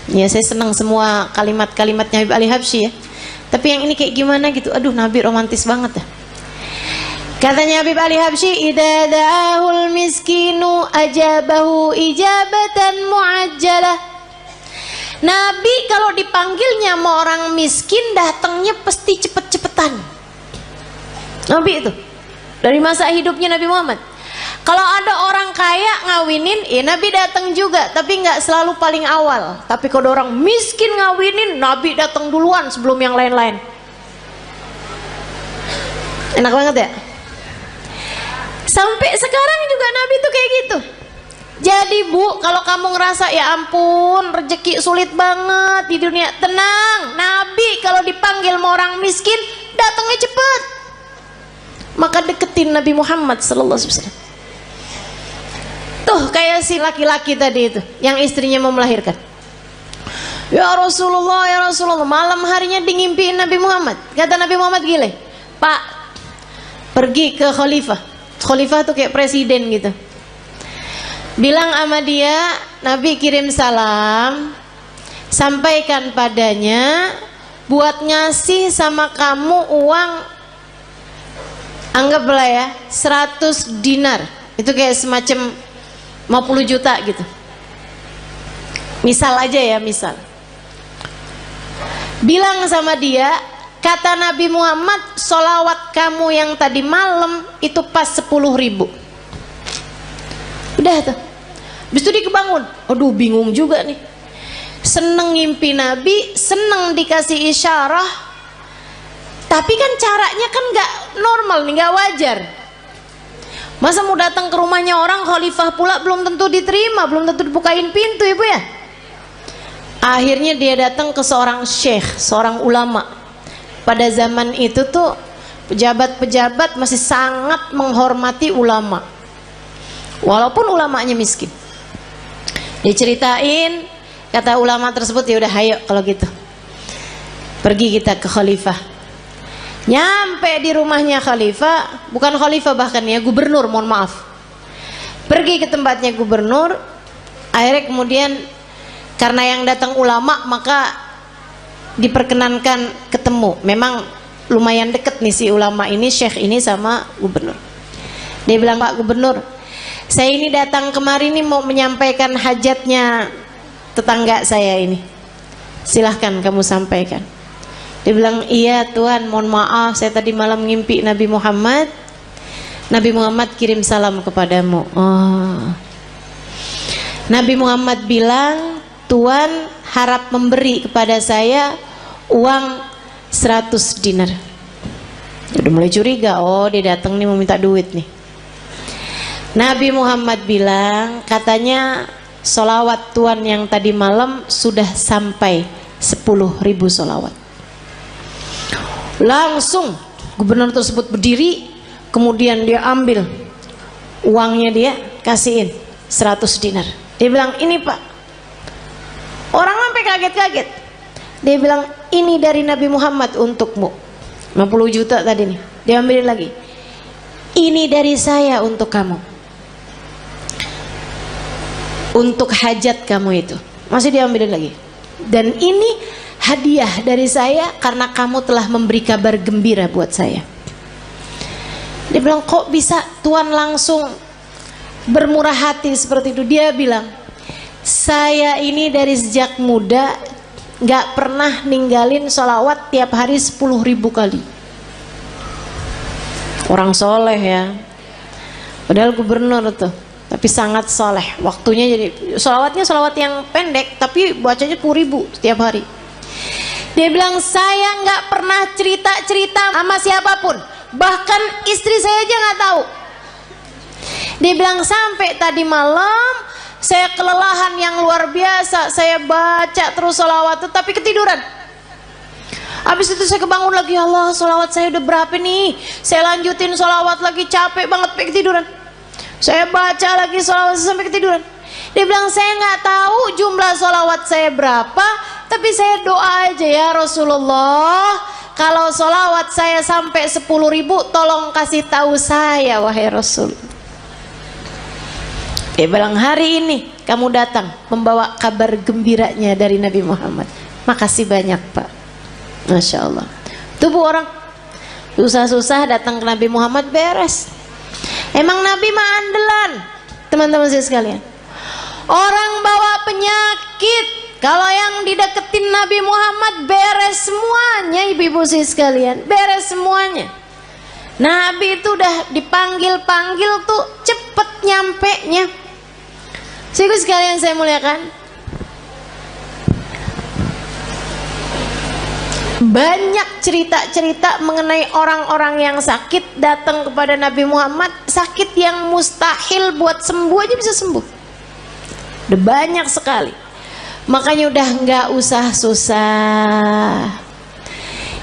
Ya, saya senang semua kalimat-kalimatnya Habib Ali Habsyi ya. Tapi yang ini kayak gimana gitu, aduh Nabi romantis banget ya. Katanya Habib Ali Habsyi, idza da'ahul miskinu ajabahu ijabatan muajjalah. Nabi kalau dipanggilnya sama orang miskin datangnya pasti cepet-cepetan. Nabi itu dari masa hidupnya Nabi Muhammad. Kalau ada orang kaya ngawinin, ya Nabi datang juga, tapi nggak selalu paling awal. Tapi kalau orang miskin ngawinin, Nabi datang duluan sebelum yang lain-lain. Enak banget ya. Sampai sekarang juga Nabi tuh kayak gitu. Jadi Bu, kalau kamu ngerasa ya ampun rezeki sulit banget di dunia, tenang. Nabi kalau dipanggil sama orang miskin datangnya cepet. Maka deketin Nabi Muhammad sallallahu alaihi wasallam. Tuh kayak si laki-laki tadi itu yang istrinya mau melahirkan. Ya Rasulullah, malam harinya ngimpiin Nabi Muhammad. Kata Nabi Muhammad gile, Pak, pergi ke khalifah. Khalifah tuh kayak presiden gitu. Bilang sama dia, Nabi kirim salam, sampaikan padanya buat ngasih sama kamu uang, anggaplah ya 100 dinar. Itu kayak semacam 50 juta gitu. Misal aja ya, misal. Bilang sama dia, kata Nabi Muhammad, sholawat kamu yang tadi malam itu pas 10.000. Udah tuh. Habis itu dia kebangun. Aduh bingung juga nih. Seneng ngimpi Nabi, seneng dikasih isyarah. Tapi kan caranya kan gak normal nih, gak wajar. Masa mau datang ke rumahnya orang khalifah pula belum tentu diterima, belum tentu dibukain pintu ibu ya. Akhirnya dia datang ke seorang syekh, seorang ulama. Pada zaman itu tuh pejabat-pejabat masih sangat menghormati ulama, walaupun ulamanya miskin. Diceritain, kata ulama tersebut, ya udah ayo kalau gitu pergi kita ke khalifah. Nyampe di rumahnya khalifah, bukan khalifah bahkan ya, gubernur, mohon maaf. Pergi ke tempatnya gubernur. Akhirnya kemudian karena yang datang ulama, maka diperkenankan ketemu. Memang lumayan deket nih si ulama ini, syekh ini sama gubernur. Dia bilang, Pak Gubernur, saya ini datang kemari nih mau menyampaikan hajatnya tetangga saya ini. Silahkan kamu sampaikan. Dia bilang, iya Tuhan, mohon maaf saya tadi malam ngimpi Nabi Muhammad. Nabi Muhammad kirim salam kepadamu. Oh. Nabi Muhammad bilang, Tuhan harap memberi kepada saya uang 100 dinar. Udah mulai curiga, oh dia datang nih mau minta duit nih. Nabi Muhammad bilang, katanya sholawat Tuhan yang tadi malam sudah sampai 10.000 sholawat. Langsung gubernur tersebut berdiri, kemudian dia ambil uangnya, dia kasihin 100 dinar. Dia bilang, ini Pak. Orang sampai kaget-kaget. Dia bilang, ini dari Nabi Muhammad untukmu. 50 juta tadi nih. Dia ambilin lagi. Ini dari saya untuk kamu. Untuk hajat kamu itu. Masih diambilin lagi. Dan ini hadiah dari saya karena kamu telah memberi kabar gembira buat saya. Dia bilang, kok bisa Tuhan langsung bermurah hati seperti itu? Dia bilang, saya ini dari sejak muda gak pernah ninggalin sholawat tiap hari 10.000 kali. Orang soleh ya. Padahal gubernur tuh, tapi sangat soleh. Waktunya jadi sholawatnya sholawat yang pendek, tapi bacanya 10.000 setiap hari. Dia bilang, saya nggak pernah cerita-cerita sama siapapun, bahkan istri saya aja nggak tahu. Dia bilang, sampai tadi malam saya kelelahan yang luar biasa, saya baca terus sholawat itu tapi ketiduran. Habis itu saya kebangun lagi, Allah sholawat saya udah berapa nih, saya lanjutin sholawat lagi, capek banget sampai ketiduran. Saya baca lagi sholawat sampai ketiduran. Dia bilang, saya nggak tahu jumlah sholawat saya berapa, tapi saya doa aja ya Rasulullah, kalau sholawat saya sampai 10.000 tolong kasih tahu saya wahai Rasul. Bilang hari ini kamu datang membawa kabar gembiranya dari Nabi Muhammad. Makasih banyak Pak. Masya Allah. Tuh bu, orang susah-susah datang ke Nabi Muhammad beres. Emang Nabi mah andalan, teman-teman saya sekalian. Orang bawa penyakit, kalau yang dideketin Nabi Muhammad beres semuanya, ibu-ibu saya sekalian, beres semuanya. Nabi itu udah dipanggil-panggil tuh cepet nyampe-nya. Ibu sekalian saya muliakan, banyak cerita-cerita mengenai orang-orang yang sakit datang kepada Nabi Muhammad, sakit yang mustahil buat sembuh aja bisa sembuh. Udah banyak sekali. Makanya udah nggak usah susah.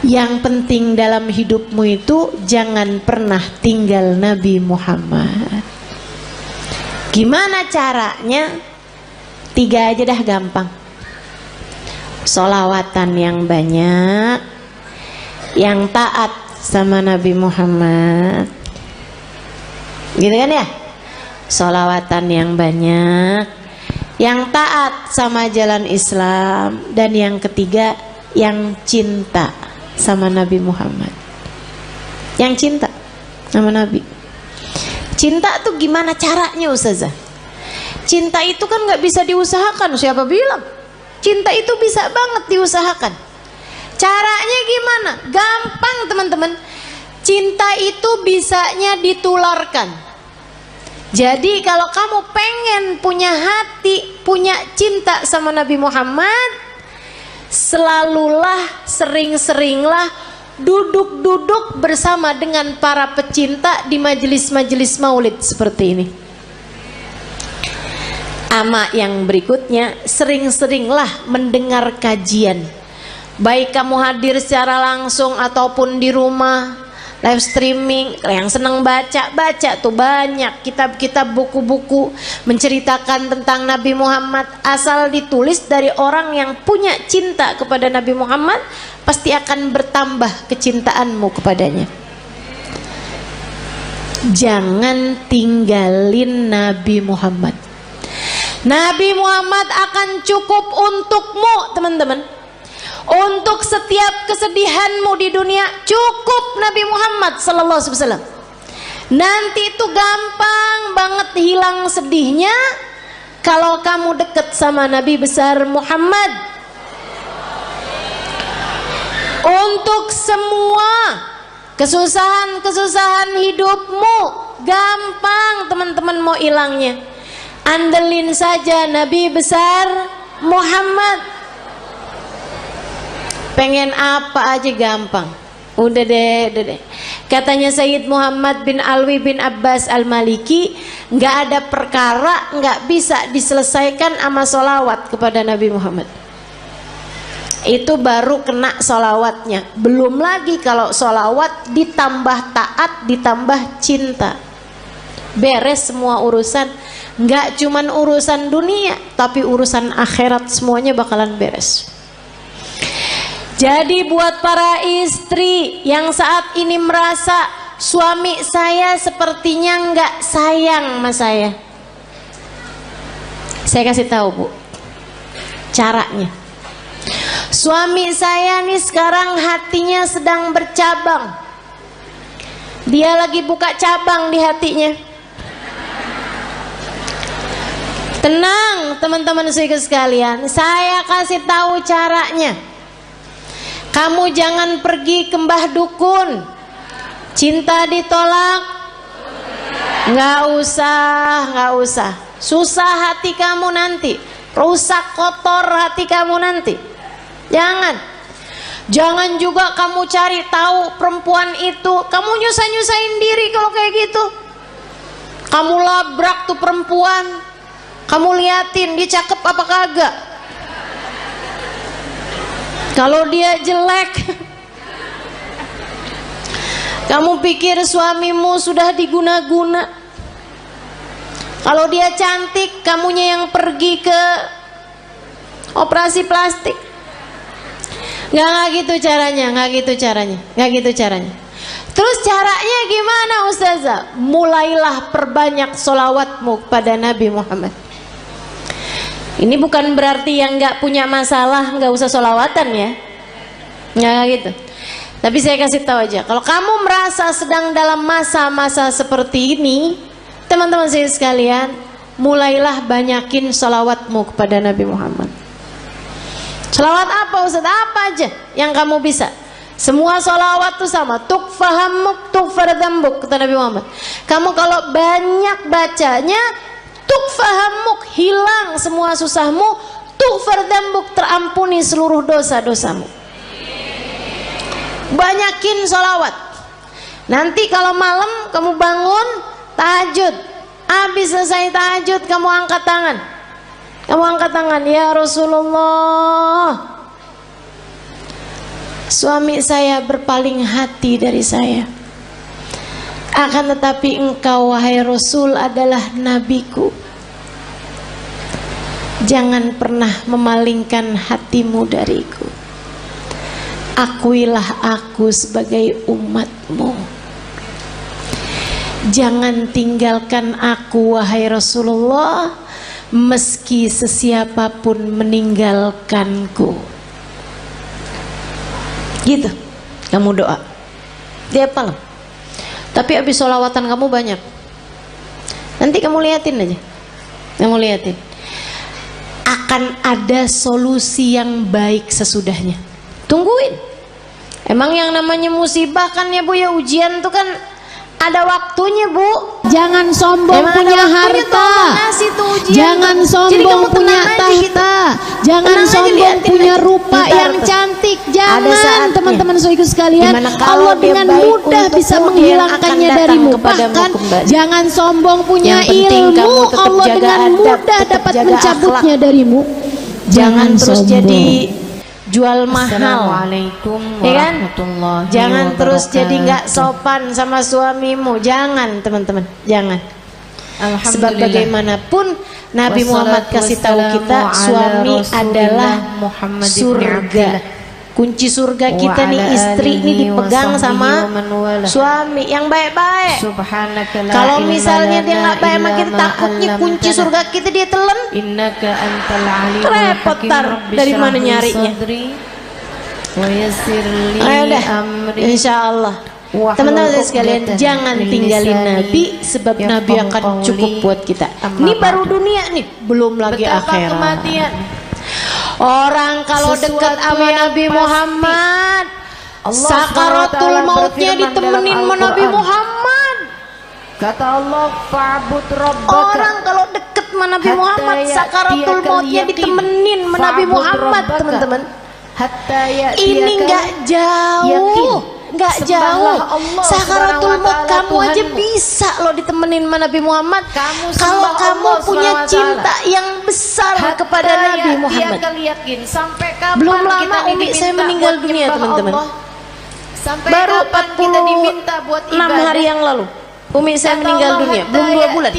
Yang penting dalam hidupmu itu jangan pernah tinggal Nabi Muhammad. Gimana caranya? 3 aja dah gampang. Sholawatan yang banyak, yang taat sama Nabi Muhammad, gitu kan ya? Sholawatan yang banyak, yang taat sama jalan Islam, dan yang ketiga yang cinta sama Nabi Muhammad. Yang cinta sama Nabi. Cinta tuh gimana caranya Ustazah? Cinta itu kan gak bisa diusahakan. Siapa bilang? Cinta itu bisa banget diusahakan. Caranya gimana? Gampang teman-teman. Cinta itu bisanya ditularkan. Jadi kalau kamu pengen punya hati, punya cinta sama Nabi Muhammad, selalulah, sering-seringlah duduk-duduk bersama dengan para pecinta di majelis-majelis maulid seperti ini. Ama yang berikutnya, sering-seringlah mendengar kajian. Baik kamu hadir secara langsung ataupun di rumah, live streaming. Yang senang baca tuh banyak kitab-kitab, buku-buku menceritakan tentang Nabi Muhammad. Asal ditulis dari orang yang punya cinta kepada Nabi Muhammad, pasti akan bertambah kecintaanmu kepadanya. Jangan tinggalin Nabi Muhammad. Nabi Muhammad akan cukup untukmu teman-teman. Untuk setiap kesedihanmu di dunia cukup Nabi Muhammad sallallahu alaihi wasallam. Nanti itu gampang banget hilang sedihnya kalau kamu deket sama Nabi besar Muhammad. Untuk semua kesusahan-kesusahan hidupmu gampang teman-teman mau hilangnya. Andelin saja Nabi besar Muhammad. Pengen apa aja gampang. Udah deh. Katanya Sayyid Muhammad bin Alwi bin Abbas Al-Maliki, nggak ada perkara nggak bisa diselesaikan sama sholawat kepada Nabi Muhammad. Itu baru kena sholawatnya. Belum lagi kalau sholawat ditambah taat, ditambah cinta, beres semua urusan. Nggak cuman urusan dunia, tapi urusan akhirat semuanya bakalan beres. Jadi buat para istri yang saat ini merasa suami saya sepertinya nggak sayang sama saya kasih tahu bu caranya. Suami saya nih sekarang hatinya sedang bercabang. Dia lagi buka cabang di hatinya. Tenang teman-teman sekalian, saya kasih tahu caranya. Kamu jangan pergi ke mbah dukun. Cinta ditolak, nggak usah. Susah hati kamu nanti, rusak kotor hati kamu nanti. Jangan juga kamu cari tahu perempuan itu. Kamu nyusahin diri kalau kayak gitu. Kamu labrak tuh perempuan, kamu liatin dia cakep apa kagak. Kalau dia jelek, kamu pikir suamimu sudah diguna-guna. Kalau dia cantik, kamunya yang pergi ke operasi plastik. Nggak gitu caranya, nggak gitu caranya, nggak gitu caranya. Terus caranya gimana Ustazah? Mulailah perbanyak sholawatmu kepada Nabi Muhammad. Ini bukan berarti yang nggak punya masalah nggak usah sholawatan ya, nggak gitu. Tapi saya kasih tahu aja, kalau kamu merasa sedang dalam masa-masa seperti ini, teman-teman saya sekalian, mulailah banyakin sholawatmu kepada Nabi Muhammad. Sholawat apa Ustaz? Apa aja yang kamu bisa. Semua sholawat itu sama. Tukfahamuk tukfardambuk, kata Nabi Muhammad. Kamu kalau banyak bacanya, tukfahamuk, hilang semua susahmu, tukfardambuk, terampuni seluruh dosa-dosamu. Banyakin sholawat. Nanti kalau malam kamu bangun tahajud, habis selesai tahajud kamu angkat tangan. Kamu angkat tangan, ya Rasulullah, suami saya berpaling hati dari saya. Akan tetapi engkau wahai Rasul adalah nabiku. Jangan pernah memalingkan hatimu dariku. Akuilah aku sebagai umatmu. Jangan tinggalkan aku wahai Rasulullah, meski sesiapapun meninggalkanku. Gitu kamu doa tiap malam. Tapi habis sholawatan kamu banyak, nanti kamu liatin aja, kamu liatin akan ada solusi yang baik sesudahnya. Tungguin. Emang yang namanya musibah kan ya Bu ya, ujian tuh kan ada waktunya Bu. Jangan sombong punya harta, jangan sombong punya tahta, jangan sombong punya rupa yang cantik. Jangan teman-teman soiku sekalian, Allah dengan mudah bisa menghilangkannya darimu. Bahkan jangan sombong punya ilmu, Allah dengan mudah dapat mencabutnya darimu. Jangan terus sombong. Jadi jual mahal, ya kan? Jangan terus jadi nggak sopan sama suamimu, jangan teman-teman, jangan. Sebab bagaimanapun Nabi Muhammad kasih tahu kita, suami adalah surga. Kunci surga kita nih, istri ini dipegang sama suami yang baik-baik. Kalau misalnya dia nggak baik sama kita, takutnya kunci surga kita dia telan, repot tar dari mana nyarinya. Ayo dah, insya Allah teman-teman sekalian, jangan tinggalin Nabi, sebab Nabi akan cukup buat kita. Ini baru dunia nih, belum lagi akhirat. Orang kalau dekat sama Nabi Muhammad, sakaratul mautnya ditemenin sama Nabi Muhammad. Kata Allah, fa'bud rabbaka. Orang kalau dekat sama Nabi Muhammad, sakaratul mautnya ditemenin sama Nabi Muhammad, teman-teman. Ini nggak jauh, nggak jauh. Sakaratul maut kamu aja bisa loh ditemenin sama Nabi Muhammad. Kalau kamu punya cinta yang besar kepada Nabi Muhammad. Belum lama umi saya meninggal dunia teman-teman. Baru 46 hari yang lalu umi saya meninggal dunia, belum 2 bulan.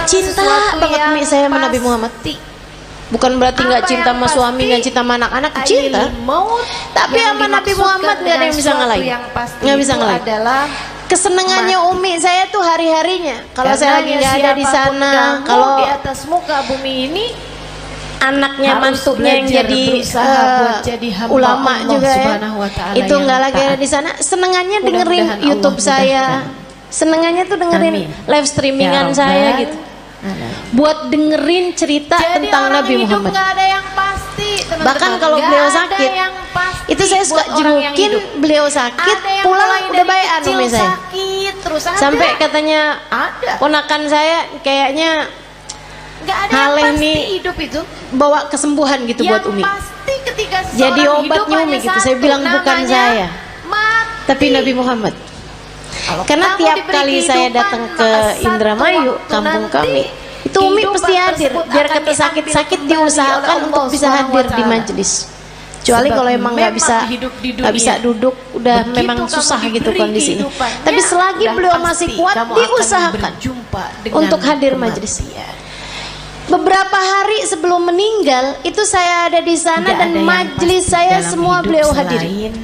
Cinta banget umi saya sama Nabi Muhammad. Bukan berarti nggak cinta sama suami, nggak cinta sama anak-anak, cinta. Tapi sama Nabi Muhammad nggak ada yang bisa ngalahin, nggak bisa ngalahin. Kesenangannya umi saya tuh hari-harinya. Kalau saya lagi nggak ada di sana, kalau di atas muka bumi ini, anaknya mantunya yang jadi ulama juga ya, itu nggak lagi ada di sana, senengannya dengerin YouTube saya, senengannya tuh dengerin live streamingan saya gitu. Buat dengerin cerita tentang Nabi Muhammad. Bahkan kalau beliau sakit, itu saya suka jengukin beliau sakit, pulang udah baik umi saya. Sampai katanya ponakan saya kayaknya Haleh nih bawa kesembuhan gitu buat umi. Jadi obatnya umi gitu. Saya bilang bukan saya, tapi Nabi Muhammad. Karena tiap kali saya datang ke Indramayu, kampung kami, itu umi pasti hadir. Biar kata sakit-sakit diusahakan untuk bisa hadir di majelis. Kecuali kalau emang nggak bisa duduk, udah memang susah gitu kondisinya. Tapi selagi beliau masih kuat, diusahakan untuk hadir majelis. Beberapa hari sebelum meninggal itu saya ada di sana dan majelis saya semua beliau hadiri.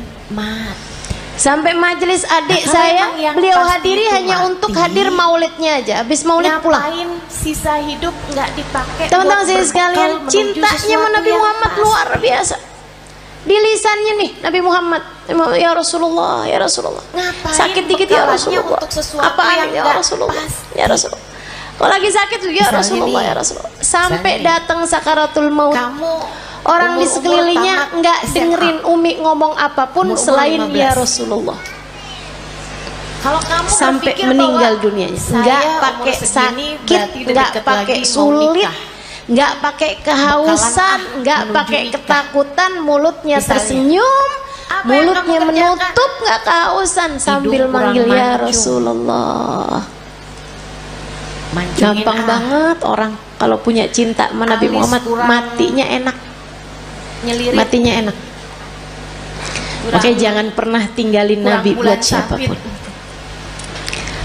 Sampai majelis adik saya beliau hadiri hanya untuk hadir maulidnya aja. Habis maulid pulang. Sisa hidup nggak dipakai. Teman-teman saya sekalian, cintanya sama Nabi Muhammad luar biasa. Di lisannya nih Nabi Muhammad, ya Rasulullah, ya Rasulullah. Sakit dikit ya Rasulullah. Apa ya Rasulullah, ya Rasulullah. Kalau lagi sakit ya Rasulullah, ya Rasulullah. Sampai datang sakaratul maut. Orang di sekelilingnya nggak dengerin Umi ngomong apapun selain ya Rasulullah. Kalau kamu sampai meninggal dunianya, nggak pakai sakit, nggak pakai sulit, nggak pakai kehausan, nggak pakai ketakutan, mulutnya tersenyum, mulutnya menutup, nggak kehausan sambil manggil ya Rasulullah. Gampang banget orang kalau punya cinta sama Nabi Muhammad, matinya enak. Matinya enak. Makanya jangan pernah tinggalin Nabi buat siapapun.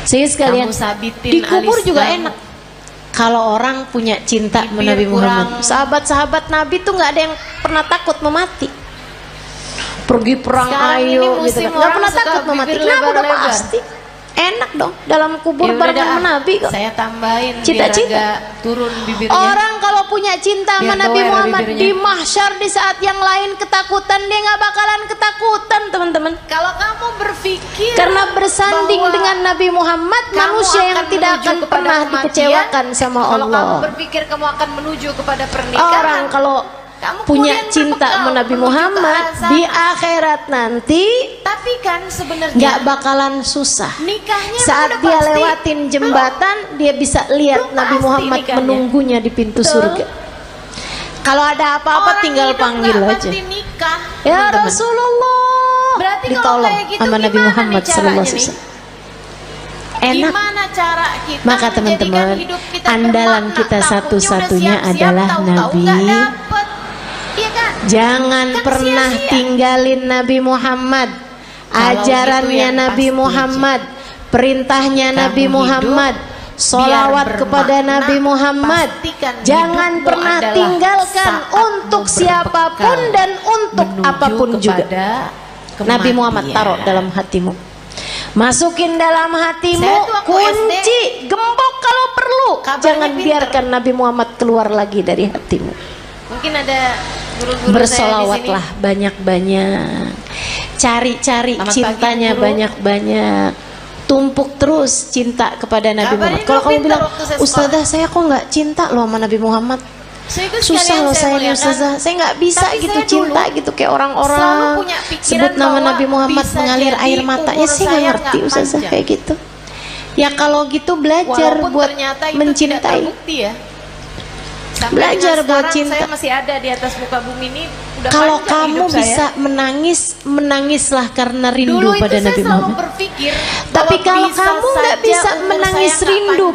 Saya sekalian dikubur juga enak. Kalau orang punya cinta sama Nabi Muhammad, sahabat-sahabat Nabi tuh nggak ada yang pernah takut memati. Pergi perang ayo gitu kan, nggak pernah takut memati. Kenapa? Udah pasti enak dong dalam kubur bareng sama Nabi kok. Saya tambahin cita-cita turun bibirnya. Orang kalau punya cinta sama Nabi Muhammad di mahsyar di saat yang lain ketakutan, dia nggak bakalan ketakutan teman-teman. Kalau kamu berpikir karena bersanding dengan Nabi Muhammad, manusia yang tidak akan pernah dikecewakan sama Allah. Kalau kamu berpikir kamu akan menuju kepada pernikahan, orang kalau punya cinta sama Nabi Muhammad di akhirat nanti, tapi kan sebenarnya nggak bakalan susah. Nikahnya saat dia lewatin jembatan, dia bisa lihat Nabi Muhammad menunggunya di pintu surga. Kalau ada apa-apa tinggal panggil aja. Ya Rasulullah, berarti ditolong sama Nabi Muhammad sallallahu alaihi wasallam. Enak. Maka teman-teman, andalan kita satu-satunya adalah Nabi. Jangan pernah tinggalin Nabi Muhammad, ajarannya Nabi Muhammad, perintahnya Nabi Muhammad, sholawat kepada Nabi Muhammad. Jangan pernah tinggalkan untuk siapapun dan untuk apapun juga. Nabi Muhammad taruh dalam hatimu, masukin dalam hatimu, kunci, gembok kalau perlu. Jangan biarkan Nabi Muhammad keluar lagi dari hatimu. Mungkin ada guru-guru bersolawatlah banyak-banyak, cari-cari cintanya banyak-banyak, tumpuk terus cinta kepada Nabi Muhammad. Kalau kamu bilang, Ustazah saya kok nggak cinta loh sama Nabi Muhammad, susah loh saya nih Ustazah, saya nggak bisa gitu cinta gitu kayak orang-orang sebut nama Nabi Muhammad mengalir air matanya. Saya nggak ngerti Ustazah kayak gitu. Ya kalau gitu belajar buat mencintai. Belajar buat cinta. Saya masih ada di atas muka bumi ini. Kalau kamu bisa menangis, menangislah karena rindu pada Nabi Muhammad. Tapi kalau kamu nggak bisa menangis rindu